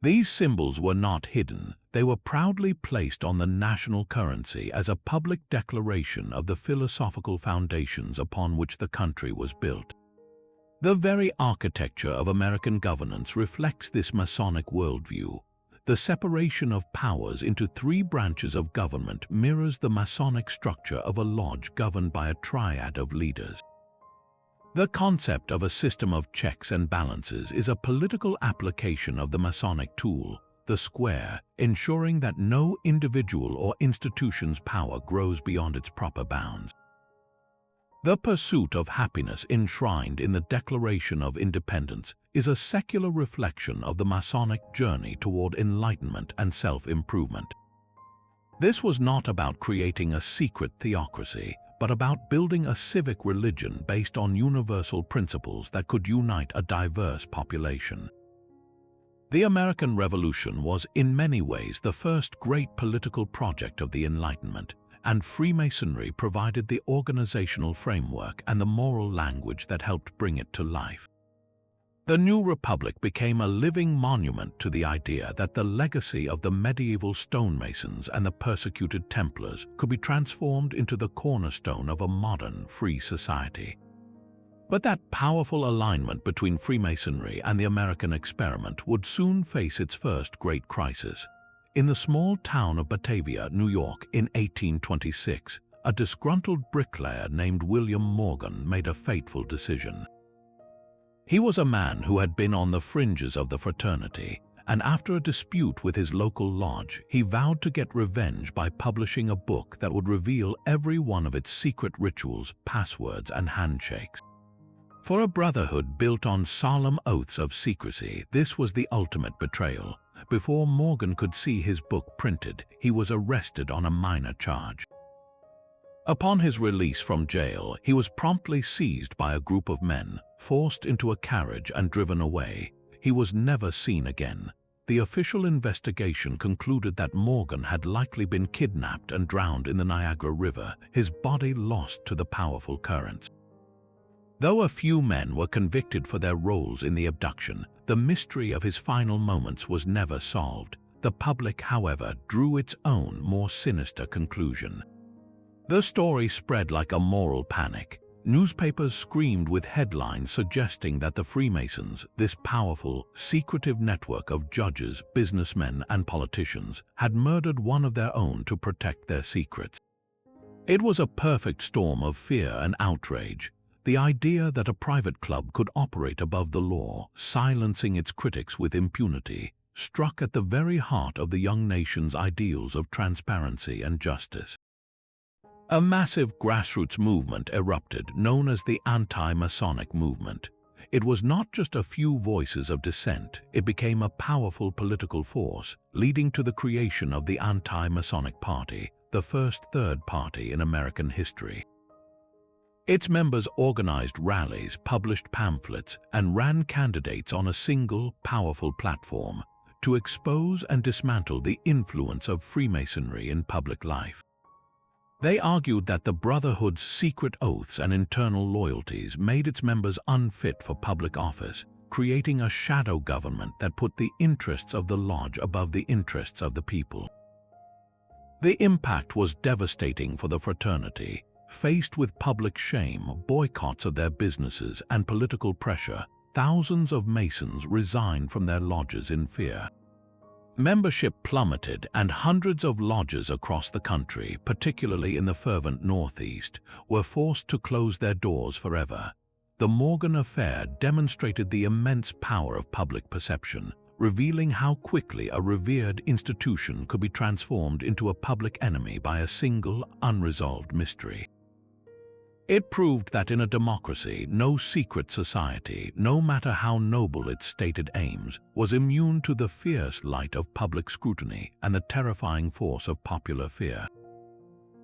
These symbols were not hidden, they were proudly placed on the national currency as a public declaration of the philosophical foundations upon which the country was built. The very architecture of American governance reflects this Masonic worldview. The separation of powers into three branches of government mirrors the Masonic structure of a lodge governed by a triad of leaders. The concept of a system of checks and balances is a political application of the Masonic tool, the square, ensuring that no individual or institution's power grows beyond its proper bounds. The pursuit of happiness enshrined in the Declaration of Independence is a secular reflection of the Masonic journey toward enlightenment and self-improvement. This was not about creating a secret theocracy, but about building a civic religion based on universal principles that could unite a diverse population. The American Revolution was, in many ways, the first great political project of the Enlightenment, and Freemasonry provided the organizational framework and the moral language that helped bring it to life. The new republic became a living monument to the idea that the legacy of the medieval stonemasons and the persecuted Templars could be transformed into the cornerstone of a modern, free society. But that powerful alignment between Freemasonry and the American experiment would soon face its first great crisis. In the small town of Batavia, New York, in 1826, a disgruntled bricklayer named William Morgan made a fateful decision. He was a man who had been on the fringes of the fraternity, and after a dispute with his local lodge, he vowed to get revenge by publishing a book that would reveal every one of its secret rituals, passwords, and handshakes. For a brotherhood built on solemn oaths of secrecy, this was the ultimate betrayal. Before Morgan could see his book printed, he was arrested on a minor charge. Upon his release from jail, he was promptly seized by a group of men, forced into a carriage and driven away. He was never seen again. The official investigation concluded that Morgan had likely been kidnapped and drowned in the Niagara River, his body lost to the powerful currents. Though a few men were convicted for their roles in the abduction, the mystery of his final moments was never solved. The public, however, drew its own, more sinister conclusion. The story spread like a moral panic. Newspapers screamed with headlines suggesting that the Freemasons, this powerful, secretive network of judges, businessmen, and politicians, had murdered one of their own to protect their secrets. It was a perfect storm of fear and outrage. The idea that a private club could operate above the law, silencing its critics with impunity, struck at the very heart of the young nation's ideals of transparency and justice. A massive grassroots movement erupted, known as the anti-Masonic movement. It was not just a few voices of dissent, it became a powerful political force, leading to the creation of the Anti-Masonic Party, the first third party in American history. Its members organized rallies, published pamphlets, and ran candidates on a single, powerful platform to expose and dismantle the influence of Freemasonry in public life. They argued that the Brotherhood's secret oaths and internal loyalties made its members unfit for public office, creating a shadow government that put the interests of the lodge above the interests of the people. The impact was devastating for the fraternity. Faced with public shame, boycotts of their businesses, and political pressure, thousands of Masons resigned from their lodges in fear. Membership plummeted, and hundreds of lodges across the country, particularly in the fervent Northeast, were forced to close their doors forever. The Morgan affair demonstrated the immense power of public perception, revealing how quickly a revered institution could be transformed into a public enemy by a single, unresolved mystery. It proved that in a democracy, no secret society, no matter how noble its stated aims, was immune to the fierce light of public scrutiny and the terrifying force of popular fear.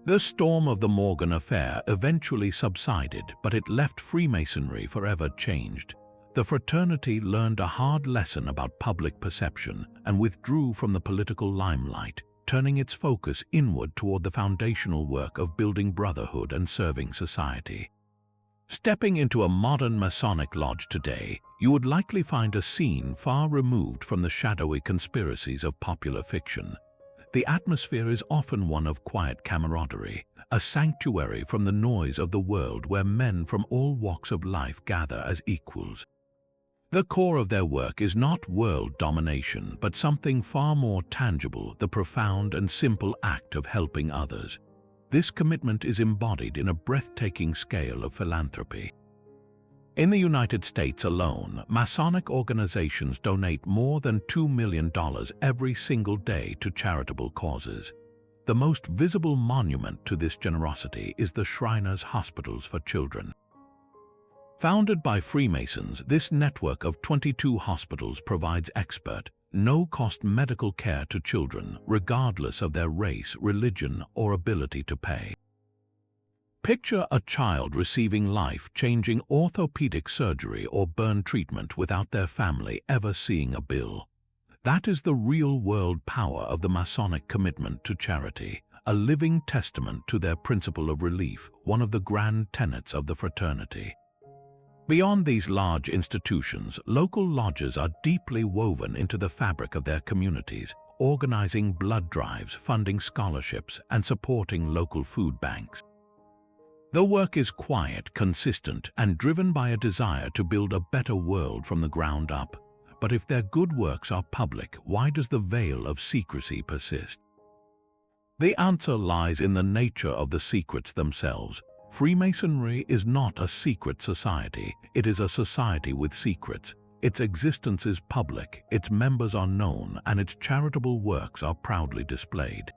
The storm of the Morgan affair eventually subsided, but it left Freemasonry forever changed. The fraternity learned a hard lesson about public perception and withdrew from the political limelight, turning its focus inward toward the foundational work of building brotherhood and serving society. Stepping into a modern Masonic lodge today, you would likely find a scene far removed from the shadowy conspiracies of popular fiction. The atmosphere is often one of quiet camaraderie, a sanctuary from the noise of the world where men from all walks of life gather as equals. The core of their work is not world domination, but something far more tangible, the profound and simple act of helping others. This commitment is embodied in a breathtaking scale of philanthropy. In the United States alone, Masonic organizations donate more than $2 million every single day to charitable causes. The most visible monument to this generosity is the Shriners Hospitals for Children. Founded by Freemasons, this network of 22 hospitals provides expert, no-cost medical care to children, regardless of their race, religion, or ability to pay. Picture a child receiving life-changing orthopedic surgery or burn treatment without their family ever seeing a bill. That is the real-world power of the Masonic commitment to charity, a living testament to their principle of relief, one of the grand tenets of the fraternity. Beyond these large institutions, local lodges are deeply woven into the fabric of their communities, organizing blood drives, funding scholarships, and supporting local food banks. The work is quiet, consistent, and driven by a desire to build a better world from the ground up. But if their good works are public, why does the veil of secrecy persist? The answer lies in the nature of the secrets themselves. Freemasonry is not a secret society, it is a society with secrets. Its existence is public, its members are known, and its charitable works are proudly displayed.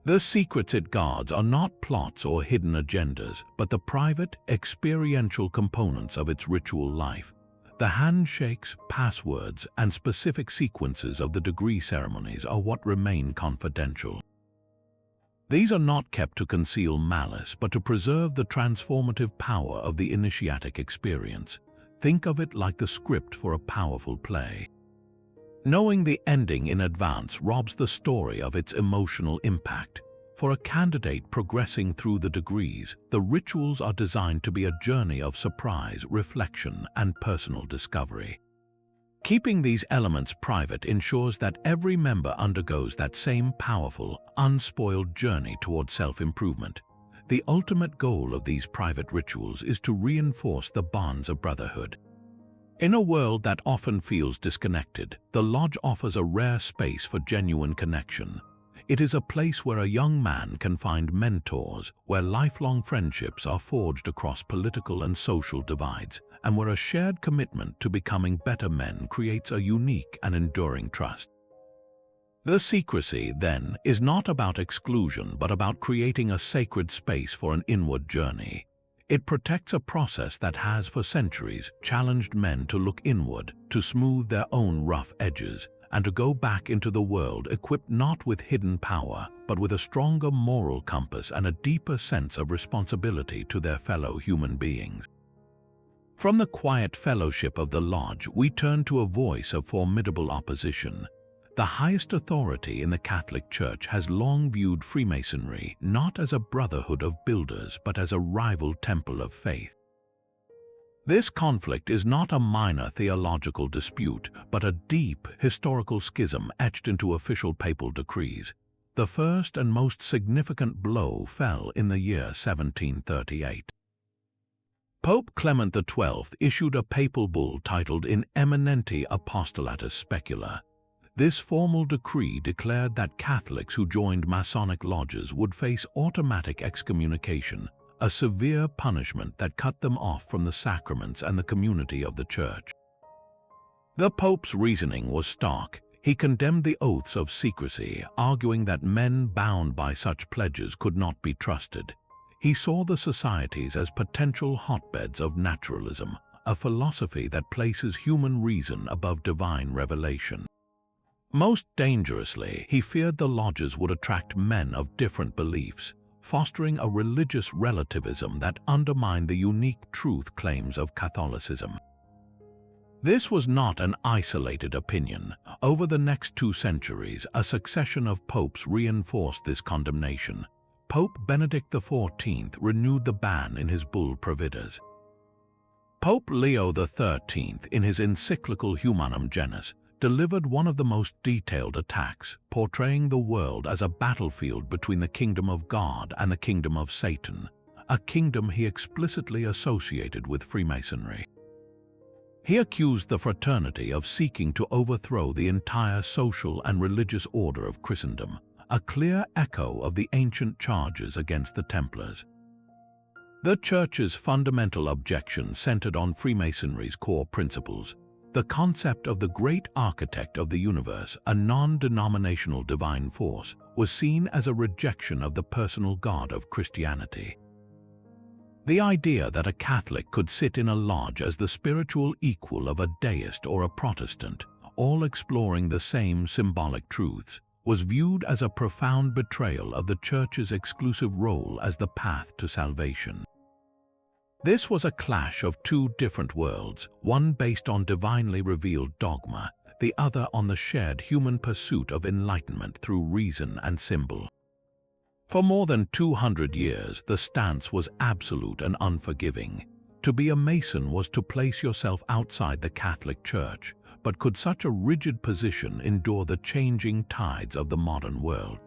The secrets it guards are not plots or hidden agendas, but the private, experiential components of its ritual life. The handshakes, passwords, and specific sequences of the degree ceremonies are what remain confidential. These are not kept to conceal malice, but to preserve the transformative power of the initiatic experience. Think of it like the script for a powerful play. Knowing the ending in advance robs the story of its emotional impact. For a candidate progressing through the degrees, the rituals are designed to be a journey of surprise, reflection, and personal discovery. Keeping these elements private ensures that every member undergoes that same powerful, unspoiled journey toward self-improvement. The ultimate goal of these private rituals is to reinforce the bonds of brotherhood. In a world that often feels disconnected, the lodge offers a rare space for genuine connection. It is a place where a young man can find mentors, where lifelong friendships are forged across political and social divides, and where a shared commitment to becoming better men creates a unique and enduring trust. The secrecy, then, is not about exclusion, but about creating a sacred space for an inward journey. It protects a process that has for centuries challenged men to look inward, to smooth their own rough edges, and to go back into the world equipped not with hidden power, but with a stronger moral compass and a deeper sense of responsibility to their fellow human beings. From the quiet fellowship of the lodge, we turn to a voice of formidable opposition. The highest authority in the Catholic Church has long viewed Freemasonry not as a brotherhood of builders, but as a rival temple of faith. This conflict is not a minor theological dispute, but a deep historical schism etched into official papal decrees. The first and most significant blow fell in the year 1738. Pope Clement XII issued a papal bull titled In Eminenti Apostolatus Specula. This formal decree declared that Catholics who joined Masonic lodges would face automatic excommunication, a severe punishment that cut them off from the sacraments and the community of the Church. The Pope's reasoning was stark. He condemned the oaths of secrecy, arguing that men bound by such pledges could not be trusted. He saw the societies as potential hotbeds of naturalism, a philosophy that places human reason above divine revelation. Most dangerously, he feared the lodges would attract men of different beliefs, fostering a religious relativism that undermined the unique truth claims of Catholicism. This was not an isolated opinion. Over the next 2 centuries, a succession of popes reinforced this condemnation. Pope Benedict XIV renewed the ban in his bull Providers. Pope Leo XIII, in his encyclical Humanum Genus, delivered one of the most detailed attacks, portraying the world as a battlefield between the kingdom of God and the kingdom of Satan, a kingdom he explicitly associated with Freemasonry. He accused the fraternity of seeking to overthrow the entire social and religious order of Christendom, a clear echo of the ancient charges against the Templars. The Church's fundamental objection centered on Freemasonry's core principles. The concept of the great architect of the universe, a non-denominational divine force, was seen as a rejection of the personal God of Christianity. The idea that a Catholic could sit in a lodge as the spiritual equal of a deist or a Protestant, all exploring the same symbolic truths, was viewed as a profound betrayal of the Church's exclusive role as the path to salvation. This was a clash of 2 different worlds, one based on divinely revealed dogma, the other on the shared human pursuit of enlightenment through reason and symbol. For more than 200 years, the stance was absolute and unforgiving. To be a Mason was to place yourself outside the Catholic Church, but could such a rigid position endure the changing tides of the modern world?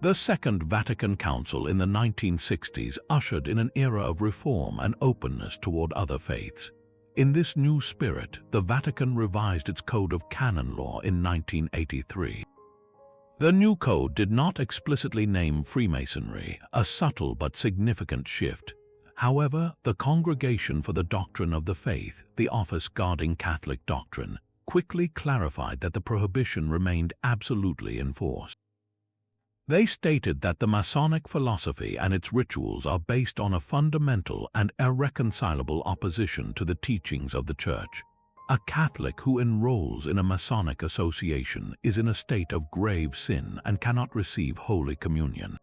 The Second Vatican Council in the 1960s ushered in an era of reform and openness toward other faiths. In this new spirit, the Vatican revised its Code of Canon Law in 1983. The new code did not explicitly name Freemasonry, a subtle but significant shift. However, the Congregation for the Doctrine of the Faith, the office guarding Catholic doctrine, quickly clarified that the prohibition remained absolutely in force. They stated that the Masonic philosophy and its rituals are based on a fundamental and irreconcilable opposition to the teachings of the Church. A Catholic who enrolls in a Masonic association is in a state of grave sin and cannot receive Holy Communion.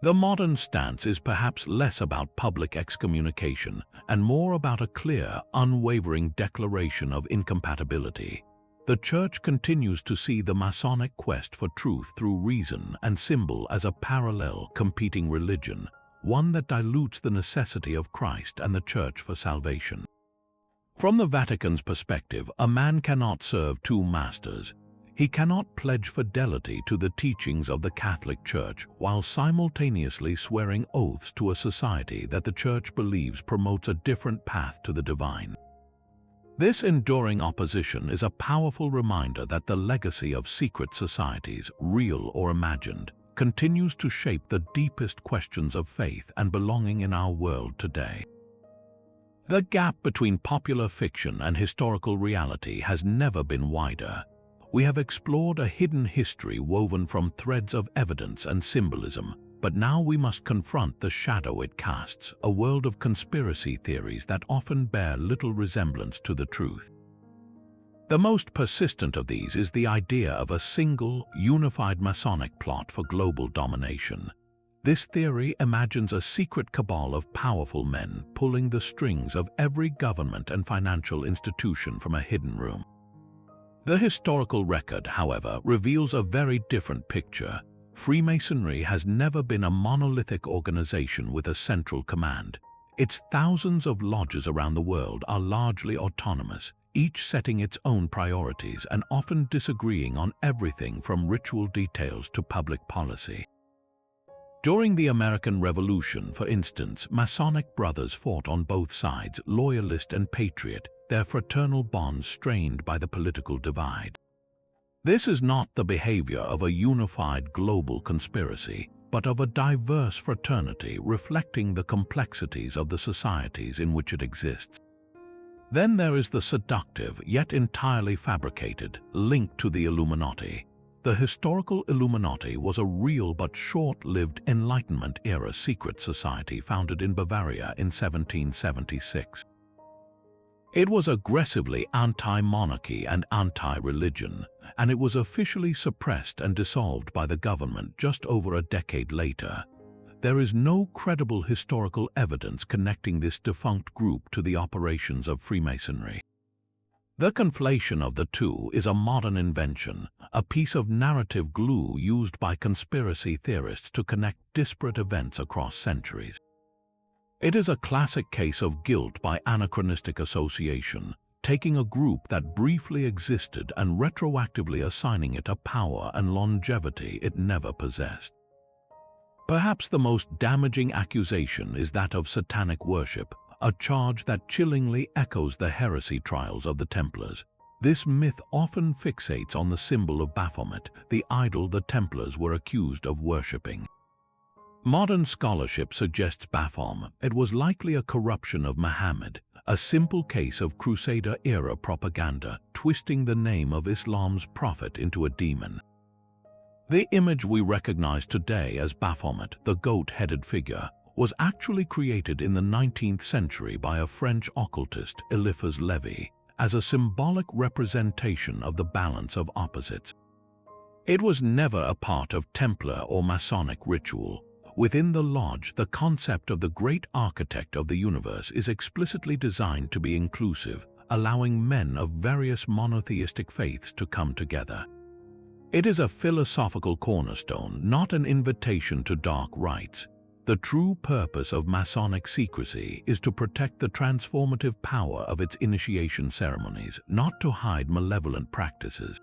The modern stance is perhaps less about public excommunication and more about a clear, unwavering declaration of incompatibility. The Church continues to see the Masonic quest for truth through reason and symbol as a parallel, competing religion, one that dilutes the necessity of Christ and the Church for salvation. From the Vatican's perspective, a man cannot serve two masters. He cannot pledge fidelity to the teachings of the Catholic Church while simultaneously swearing oaths to a society that the Church believes promotes a different path to the divine. This enduring opposition is a powerful reminder that the legacy of secret societies, real or imagined, continues to shape the deepest questions of faith and belonging in our world today. The gap between popular fiction and historical reality has never been wider. We have explored a hidden history woven from threads of evidence and symbolism, but now we must confront the shadow it casts, a world of conspiracy theories that often bear little resemblance to the truth. The most persistent of these is the idea of a single, unified Masonic plot for global domination. This theory imagines a secret cabal of powerful men pulling the strings of every government and financial institution from a hidden room. The historical record, however, reveals a very different picture. Freemasonry has never been a monolithic organization with a central command. Its thousands of lodges around the world are largely autonomous, each setting its own priorities and often disagreeing on everything from ritual details to public policy. During the American Revolution, for instance, Masonic brothers fought on both sides, loyalist and patriot, their fraternal bonds strained by the political divide. This is not the behavior of a unified global conspiracy, but of a diverse fraternity reflecting the complexities of the societies in which it exists. Then there is the seductive, yet entirely fabricated, link to the Illuminati. The historical Illuminati was a real but short-lived Enlightenment-era secret society founded in Bavaria in 1776. It was aggressively anti-monarchy and anti-religion, and it was officially suppressed and dissolved by the government just over a decade later. There is no credible historical evidence connecting this defunct group to the operations of Freemasonry. The conflation of the two is a modern invention, a piece of narrative glue used by conspiracy theorists to connect disparate events across centuries. It is a classic case of guilt by anachronistic association, taking a group that briefly existed and retroactively assigning it a power and longevity it never possessed. Perhaps the most damaging accusation is that of satanic worship, a charge that chillingly echoes the heresy trials of the Templars. This myth often fixates on the symbol of Baphomet, the idol the Templars were accused of worshipping. Modern scholarship suggests Baphomet was likely a corruption of Muhammad, a simple case of Crusader-era propaganda twisting the name of Islam's prophet into a demon. The image we recognize today as Baphomet, the goat-headed figure, was actually created in the 19th century by a French occultist, Eliphas Lévy, as a symbolic representation of the balance of opposites. It was never a part of Templar or Masonic ritual. Within the lodge, the concept of the great architect of the universe is explicitly designed to be inclusive, allowing men of various monotheistic faiths to come together. It is a philosophical cornerstone, not an invitation to dark rites. The true purpose of Masonic secrecy is to protect the transformative power of its initiation ceremonies, not to hide malevolent practices.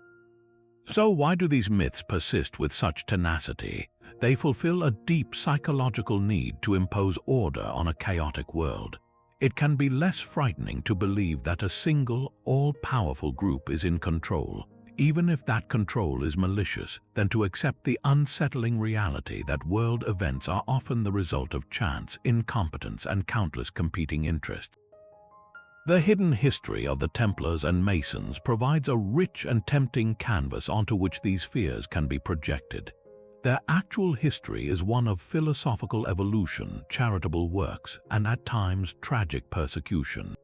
So why do these myths persist with such tenacity? They fulfill a deep psychological need to impose order on a chaotic world. It can be less frightening to believe that a single, all-powerful group is in control. even if that control is malicious, than to accept the unsettling reality that world events are often the result of chance, incompetence, and countless competing interests. The hidden history of the Templars and Masons provides a rich and tempting canvas onto which these fears can be projected. Their actual history is one of philosophical evolution, charitable works, and at times tragic persecution.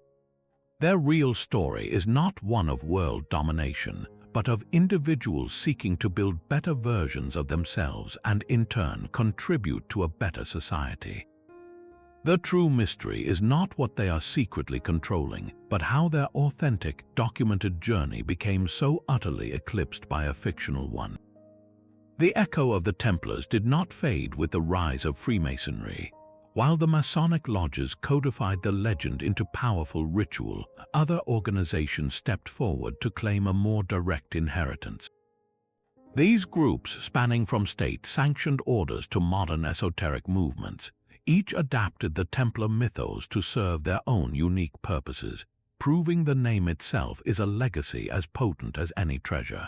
Their real story is not one of world domination, but of individuals seeking to build better versions of themselves and in turn contribute to a better society. The true mystery is not what they are secretly controlling, but how their authentic, documented journey became so utterly eclipsed by a fictional one. The echo of the Templars did not fade with the rise of Freemasonry. While the Masonic lodges codified the legend into powerful ritual, other organizations stepped forward to claim a more direct inheritance. These groups, spanning from state-sanctioned orders to modern esoteric movements, each adapted the Templar mythos to serve their own unique purposes, proving the name itself is a legacy as potent as any treasure.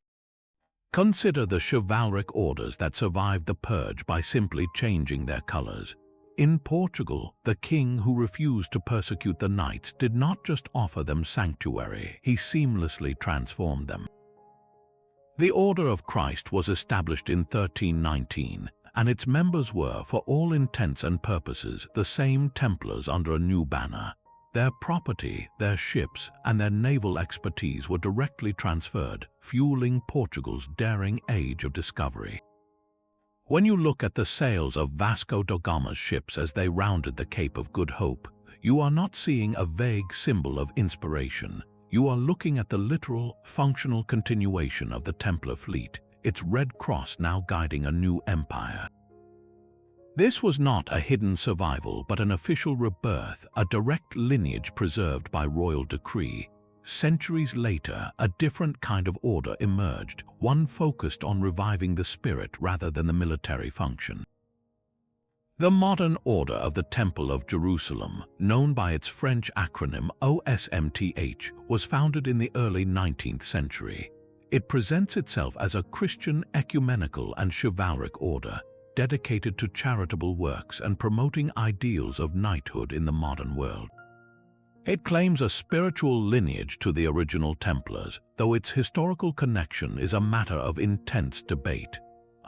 Consider the chivalric orders that survived the purge by simply changing their colors. In Portugal, the king who refused to persecute the knights did not just offer them sanctuary, he seamlessly transformed them. The Order of Christ was established in 1319, and its members were, for all intents and purposes, the same Templars under a new banner. Their property, their ships, and their naval expertise were directly transferred, fueling Portugal's daring age of discovery. When you look at the sails of Vasco da Gama's ships as they rounded the Cape of Good Hope, you are not seeing a vague symbol of inspiration. You are looking at the literal, functional continuation of the Templar fleet, its red cross now guiding a new empire. This was not a hidden survival, but an official rebirth, a direct lineage preserved by royal decree. Centuries later, a different kind of order emerged, one focused on reviving the spirit rather than the military function. The modern Order of the Temple of Jerusalem, known by its French acronym OSMTH, was founded in the early 19th century. It presents itself as a Christian, ecumenical, and chivalric order, dedicated to charitable works and promoting ideals of knighthood in the modern world. It claims a spiritual lineage to the original Templars, though its historical connection is a matter of intense debate.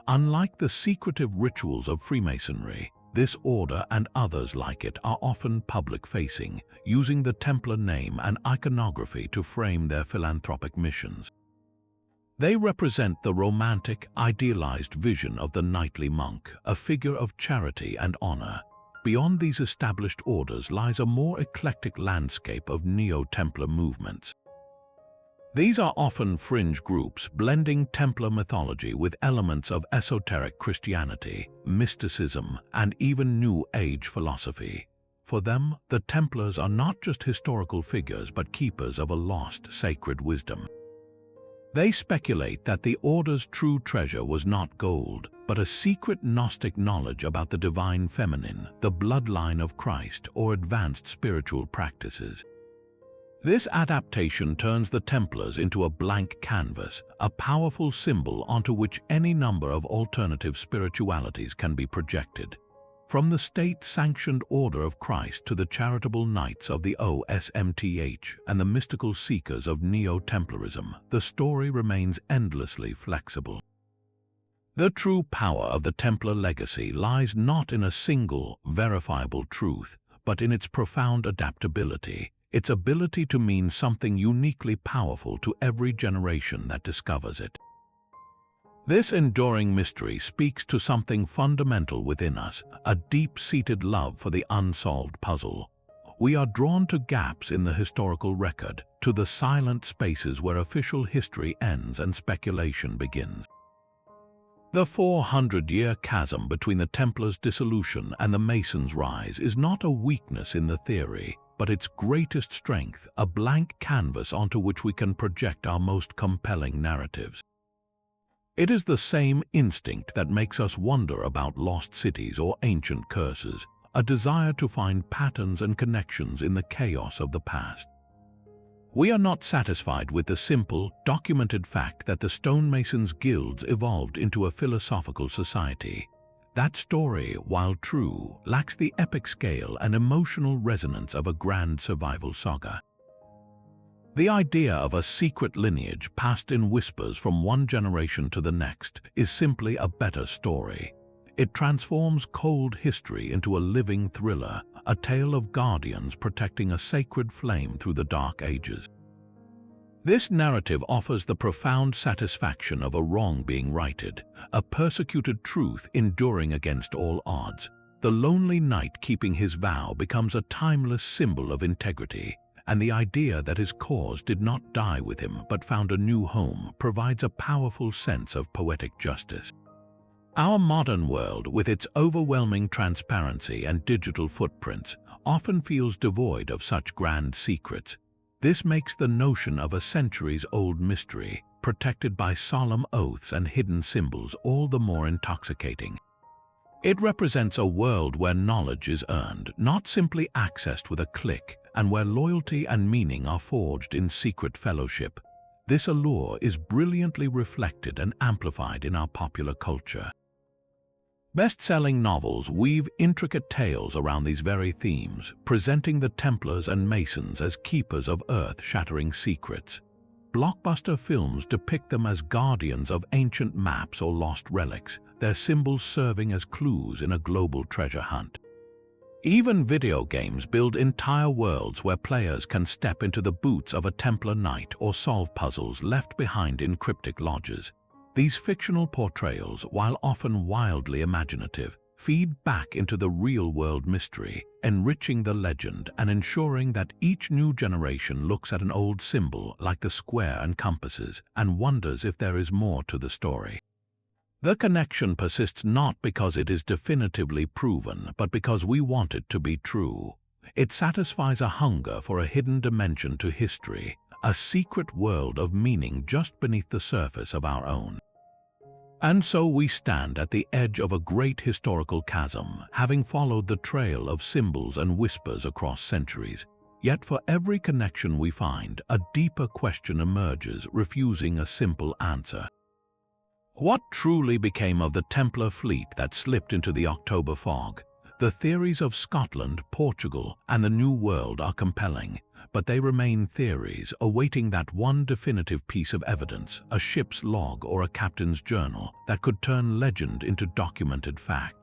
Unlike the secretive rituals of Freemasonry, this order and others like it are often public-facing, using the Templar name and iconography to frame their philanthropic missions. They represent the romantic, idealized vision of the knightly monk, a figure of charity and honor. Beyond these established orders lies a more eclectic landscape of neo-Templar movements. These are often fringe groups blending Templar mythology with elements of esoteric Christianity, mysticism, and even New Age philosophy. For them, the Templars are not just historical figures but keepers of a lost sacred wisdom. They speculate that the order's true treasure was not gold, but a secret Gnostic knowledge about the divine feminine, the bloodline of Christ, or advanced spiritual practices. This adaptation turns the Templars into a blank canvas, a powerful symbol onto which any number of alternative spiritualities can be projected. From the state-sanctioned Order of Christ to the charitable knights of the OSMTH and the mystical seekers of Neo-Templarism, the story remains endlessly flexible. The true power of the Templar legacy lies not in a single, verifiable truth, but in its profound adaptability, its ability to mean something uniquely powerful to every generation that discovers it. This enduring mystery speaks to something fundamental within us, a deep-seated love for the unsolved puzzle. We are drawn to gaps in the historical record, to the silent spaces where official history ends and speculation begins. The 400-year chasm between the Templars' dissolution and the Masons' rise is not a weakness in the theory, but its greatest strength, a blank canvas onto which we can project our most compelling narratives. It is the same instinct that makes us wonder about lost cities or ancient curses, a desire to find patterns and connections in the chaos of the past. We are not satisfied with the simple, documented fact that the stonemasons' guilds evolved into a philosophical society. That story, while true, lacks the epic scale and emotional resonance of a grand survival saga. The idea of a secret lineage passed in whispers from one generation to the next is simply a better story. It transforms cold history into a living thriller, a tale of guardians protecting a sacred flame through the dark ages. This narrative offers the profound satisfaction of a wrong being righted, a persecuted truth enduring against all odds. The lonely knight keeping his vow becomes a timeless symbol of integrity, and the idea that his cause did not die with him but found a new home provides a powerful sense of poetic justice. Our modern world, with its overwhelming transparency and digital footprints, often feels devoid of such grand secrets. This makes the notion of a centuries-old mystery, protected by solemn oaths and hidden symbols, all the more intoxicating. It represents a world where knowledge is earned, not simply accessed with a click, and where loyalty and meaning are forged in secret fellowship. This allure is brilliantly reflected and amplified in our popular culture. Best-selling novels weave intricate tales around these very themes, presenting the Templars and Masons as keepers of earth-shattering secrets. Blockbuster films depict them as guardians of ancient maps or lost relics, their symbols serving as clues in a global treasure hunt. Even video games build entire worlds where players can step into the boots of a Templar knight or solve puzzles left behind in cryptic lodges. These fictional portrayals, while often wildly imaginative, feed back into the real-world mystery, enriching the legend and ensuring that each new generation looks at an old symbol like the square and compasses and wonders if there is more to the story. The connection persists not because it is definitively proven, but because we want it to be true. It satisfies a hunger for a hidden dimension to history, a secret world of meaning just beneath the surface of our own. And so we stand at the edge of a great historical chasm, having followed the trail of symbols and whispers across centuries. Yet for every connection we find, a deeper question emerges, refusing a simple answer. What truly became of the Templar fleet that slipped into the October fog? The theories of Scotland, Portugal, and the New World are compelling, but they remain theories, awaiting that one definitive piece of evidence, a ship's log or a captain's journal, that could turn legend into documented fact.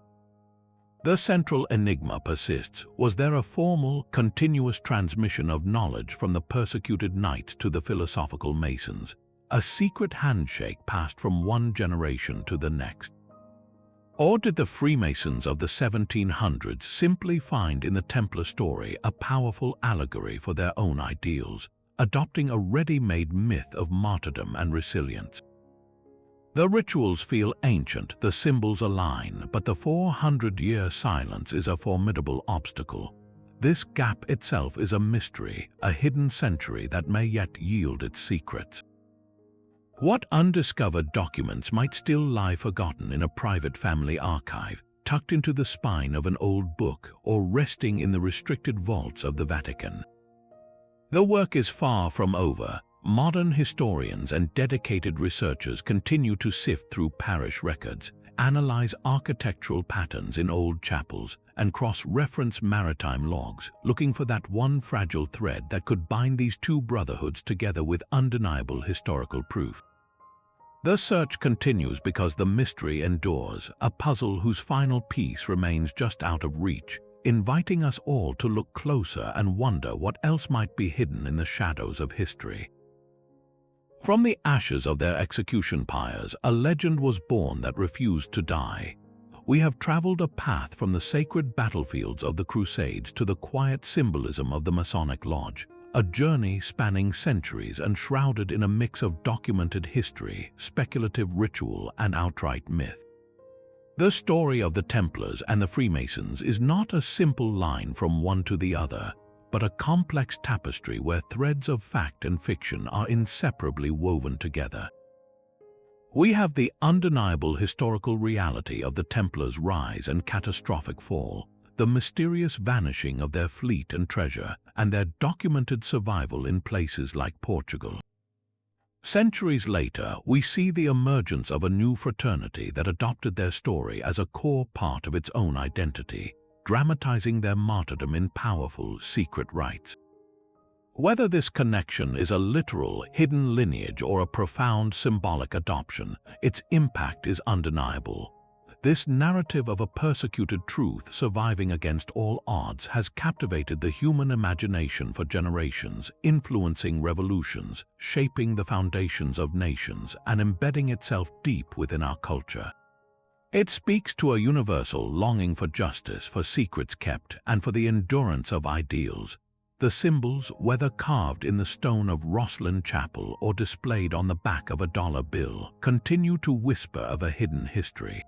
The central enigma persists. Was there a formal, continuous transmission of knowledge from the persecuted knights to the philosophical Masons? A secret handshake passed from one generation to the next? Or did the Freemasons of the 1700s simply find in the Templar story a powerful allegory for their own ideals, adopting a ready-made myth of martyrdom and resilience? The rituals feel ancient, the symbols align, but the 400-year silence is a formidable obstacle. This gap itself is a mystery, a hidden century that may yet yield its secrets. What undiscovered documents might still lie forgotten in a private family archive, tucked into the spine of an old book, or resting in the restricted vaults of the Vatican? The work is far from over. Modern historians and dedicated researchers continue to sift through parish records, analyze architectural patterns in old chapels, and cross-reference maritime logs, looking for that one fragile thread that could bind these two brotherhoods together with undeniable historical proof. The search continues because the mystery endures, a puzzle whose final piece remains just out of reach, inviting us all to look closer and wonder what else might be hidden in the shadows of history. From the ashes of their execution pyres, a legend was born that refused to die. We have traveled a path from the sacred battlefields of the Crusades to the quiet symbolism of the Masonic Lodge, a journey spanning centuries and shrouded in a mix of documented history, speculative ritual, and outright myth. The story of the Templars and the Freemasons is not a simple line from one to the other, but a complex tapestry where threads of fact and fiction are inseparably woven together. We have the undeniable historical reality of the Templars' rise and catastrophic fall, the mysterious vanishing of their fleet and treasure, and their documented survival in places like Portugal. Centuries later, we see the emergence of a new fraternity that adopted their story as a core part of its own identity, dramatizing their martyrdom in powerful, secret rites. Whether this connection is a literal, hidden lineage or a profound symbolic adoption, its impact is undeniable. This narrative of a persecuted truth surviving against all odds has captivated the human imagination for generations, influencing revolutions, shaping the foundations of nations, and embedding itself deep within our culture. It speaks to a universal longing for justice, for secrets kept, and for the endurance of ideals. The symbols, whether carved in the stone of Rosslyn Chapel or displayed on the back of a dollar bill, continue to whisper of a hidden history.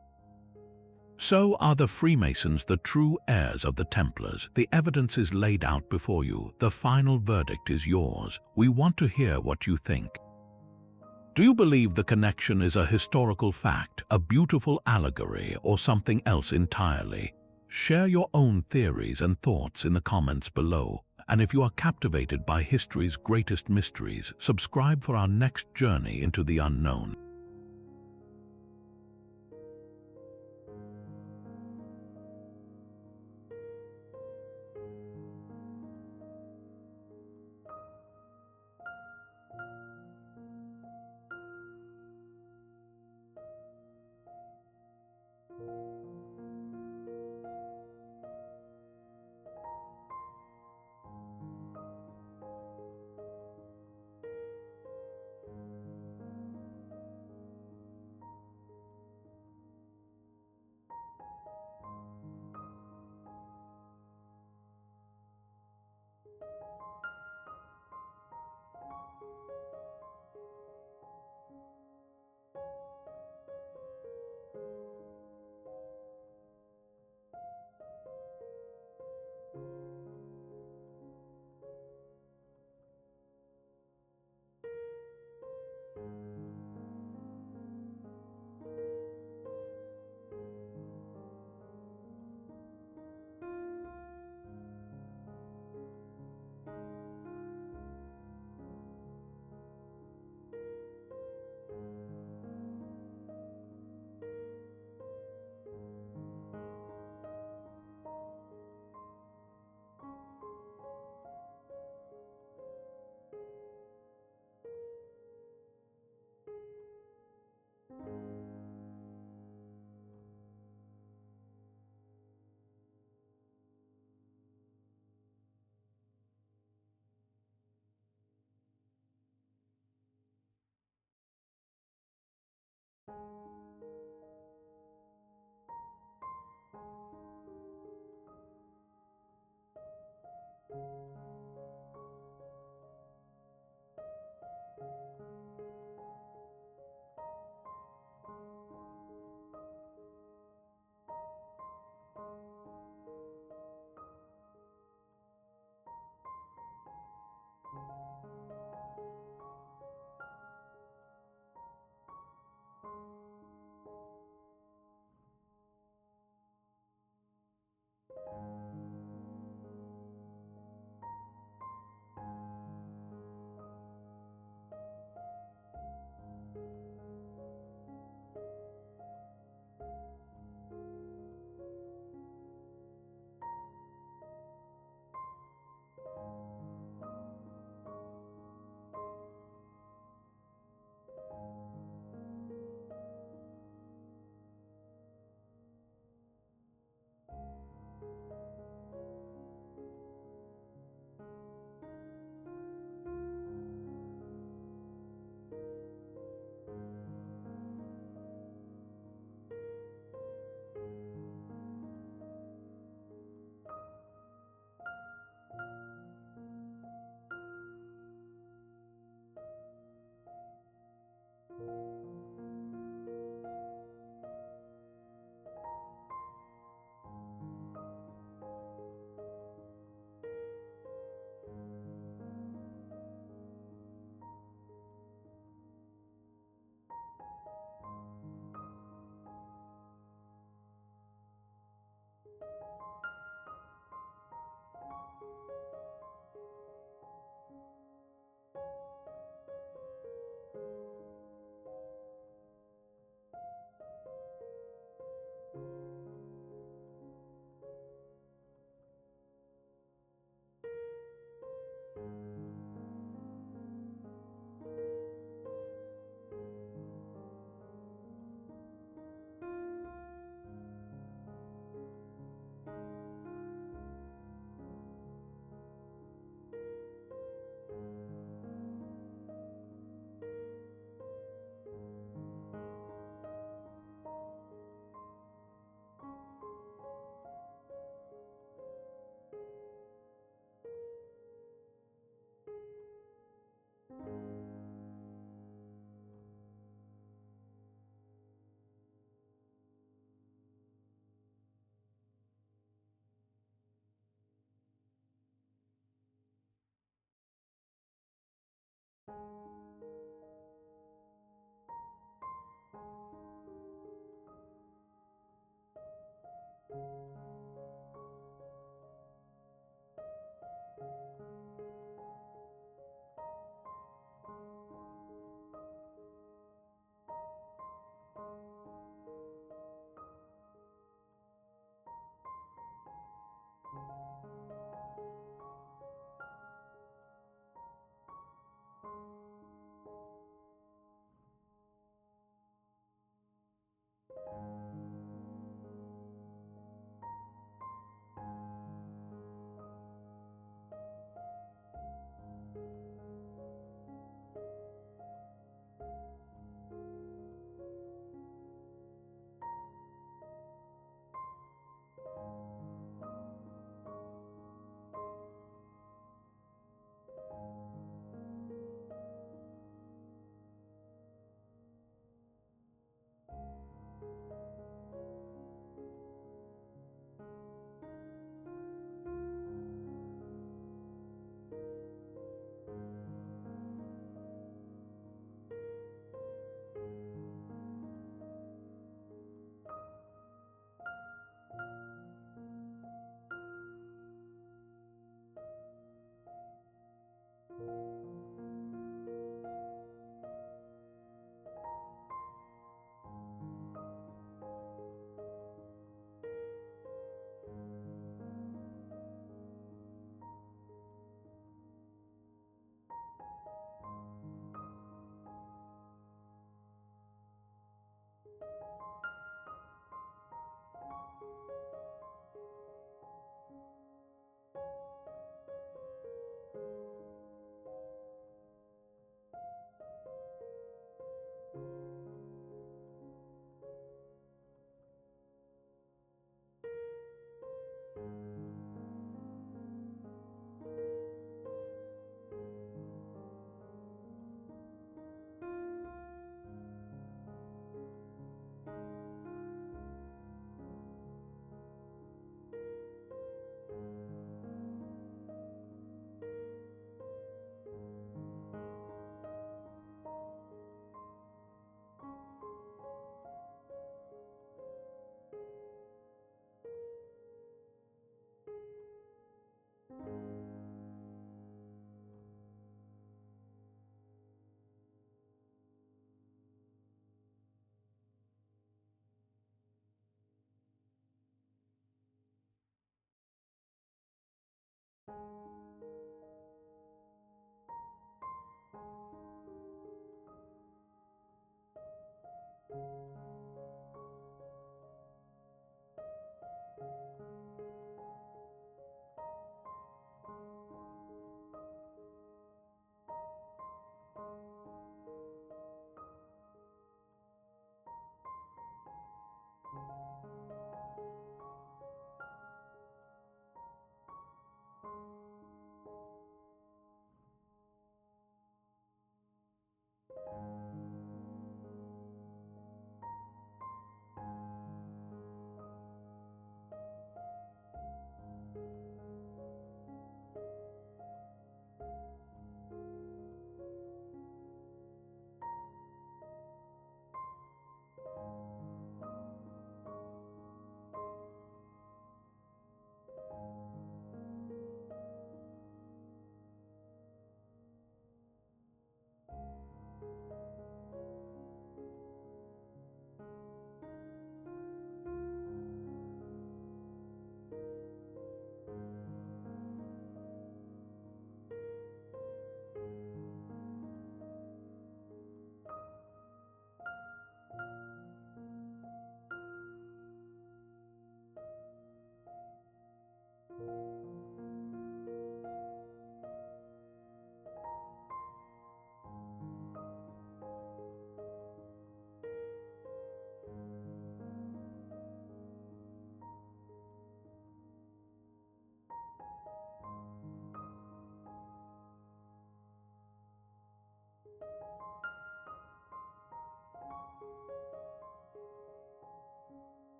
So are the Freemasons the true heirs of the Templars. The evidence is laid out before you. The final verdict is yours. We want to hear what you think. Do you believe the connection is a historical fact, a beautiful allegory, or something else entirely? Share your own theories and thoughts in the comments below. And if you are captivated by history's greatest mysteries, subscribe for our next journey into the unknown.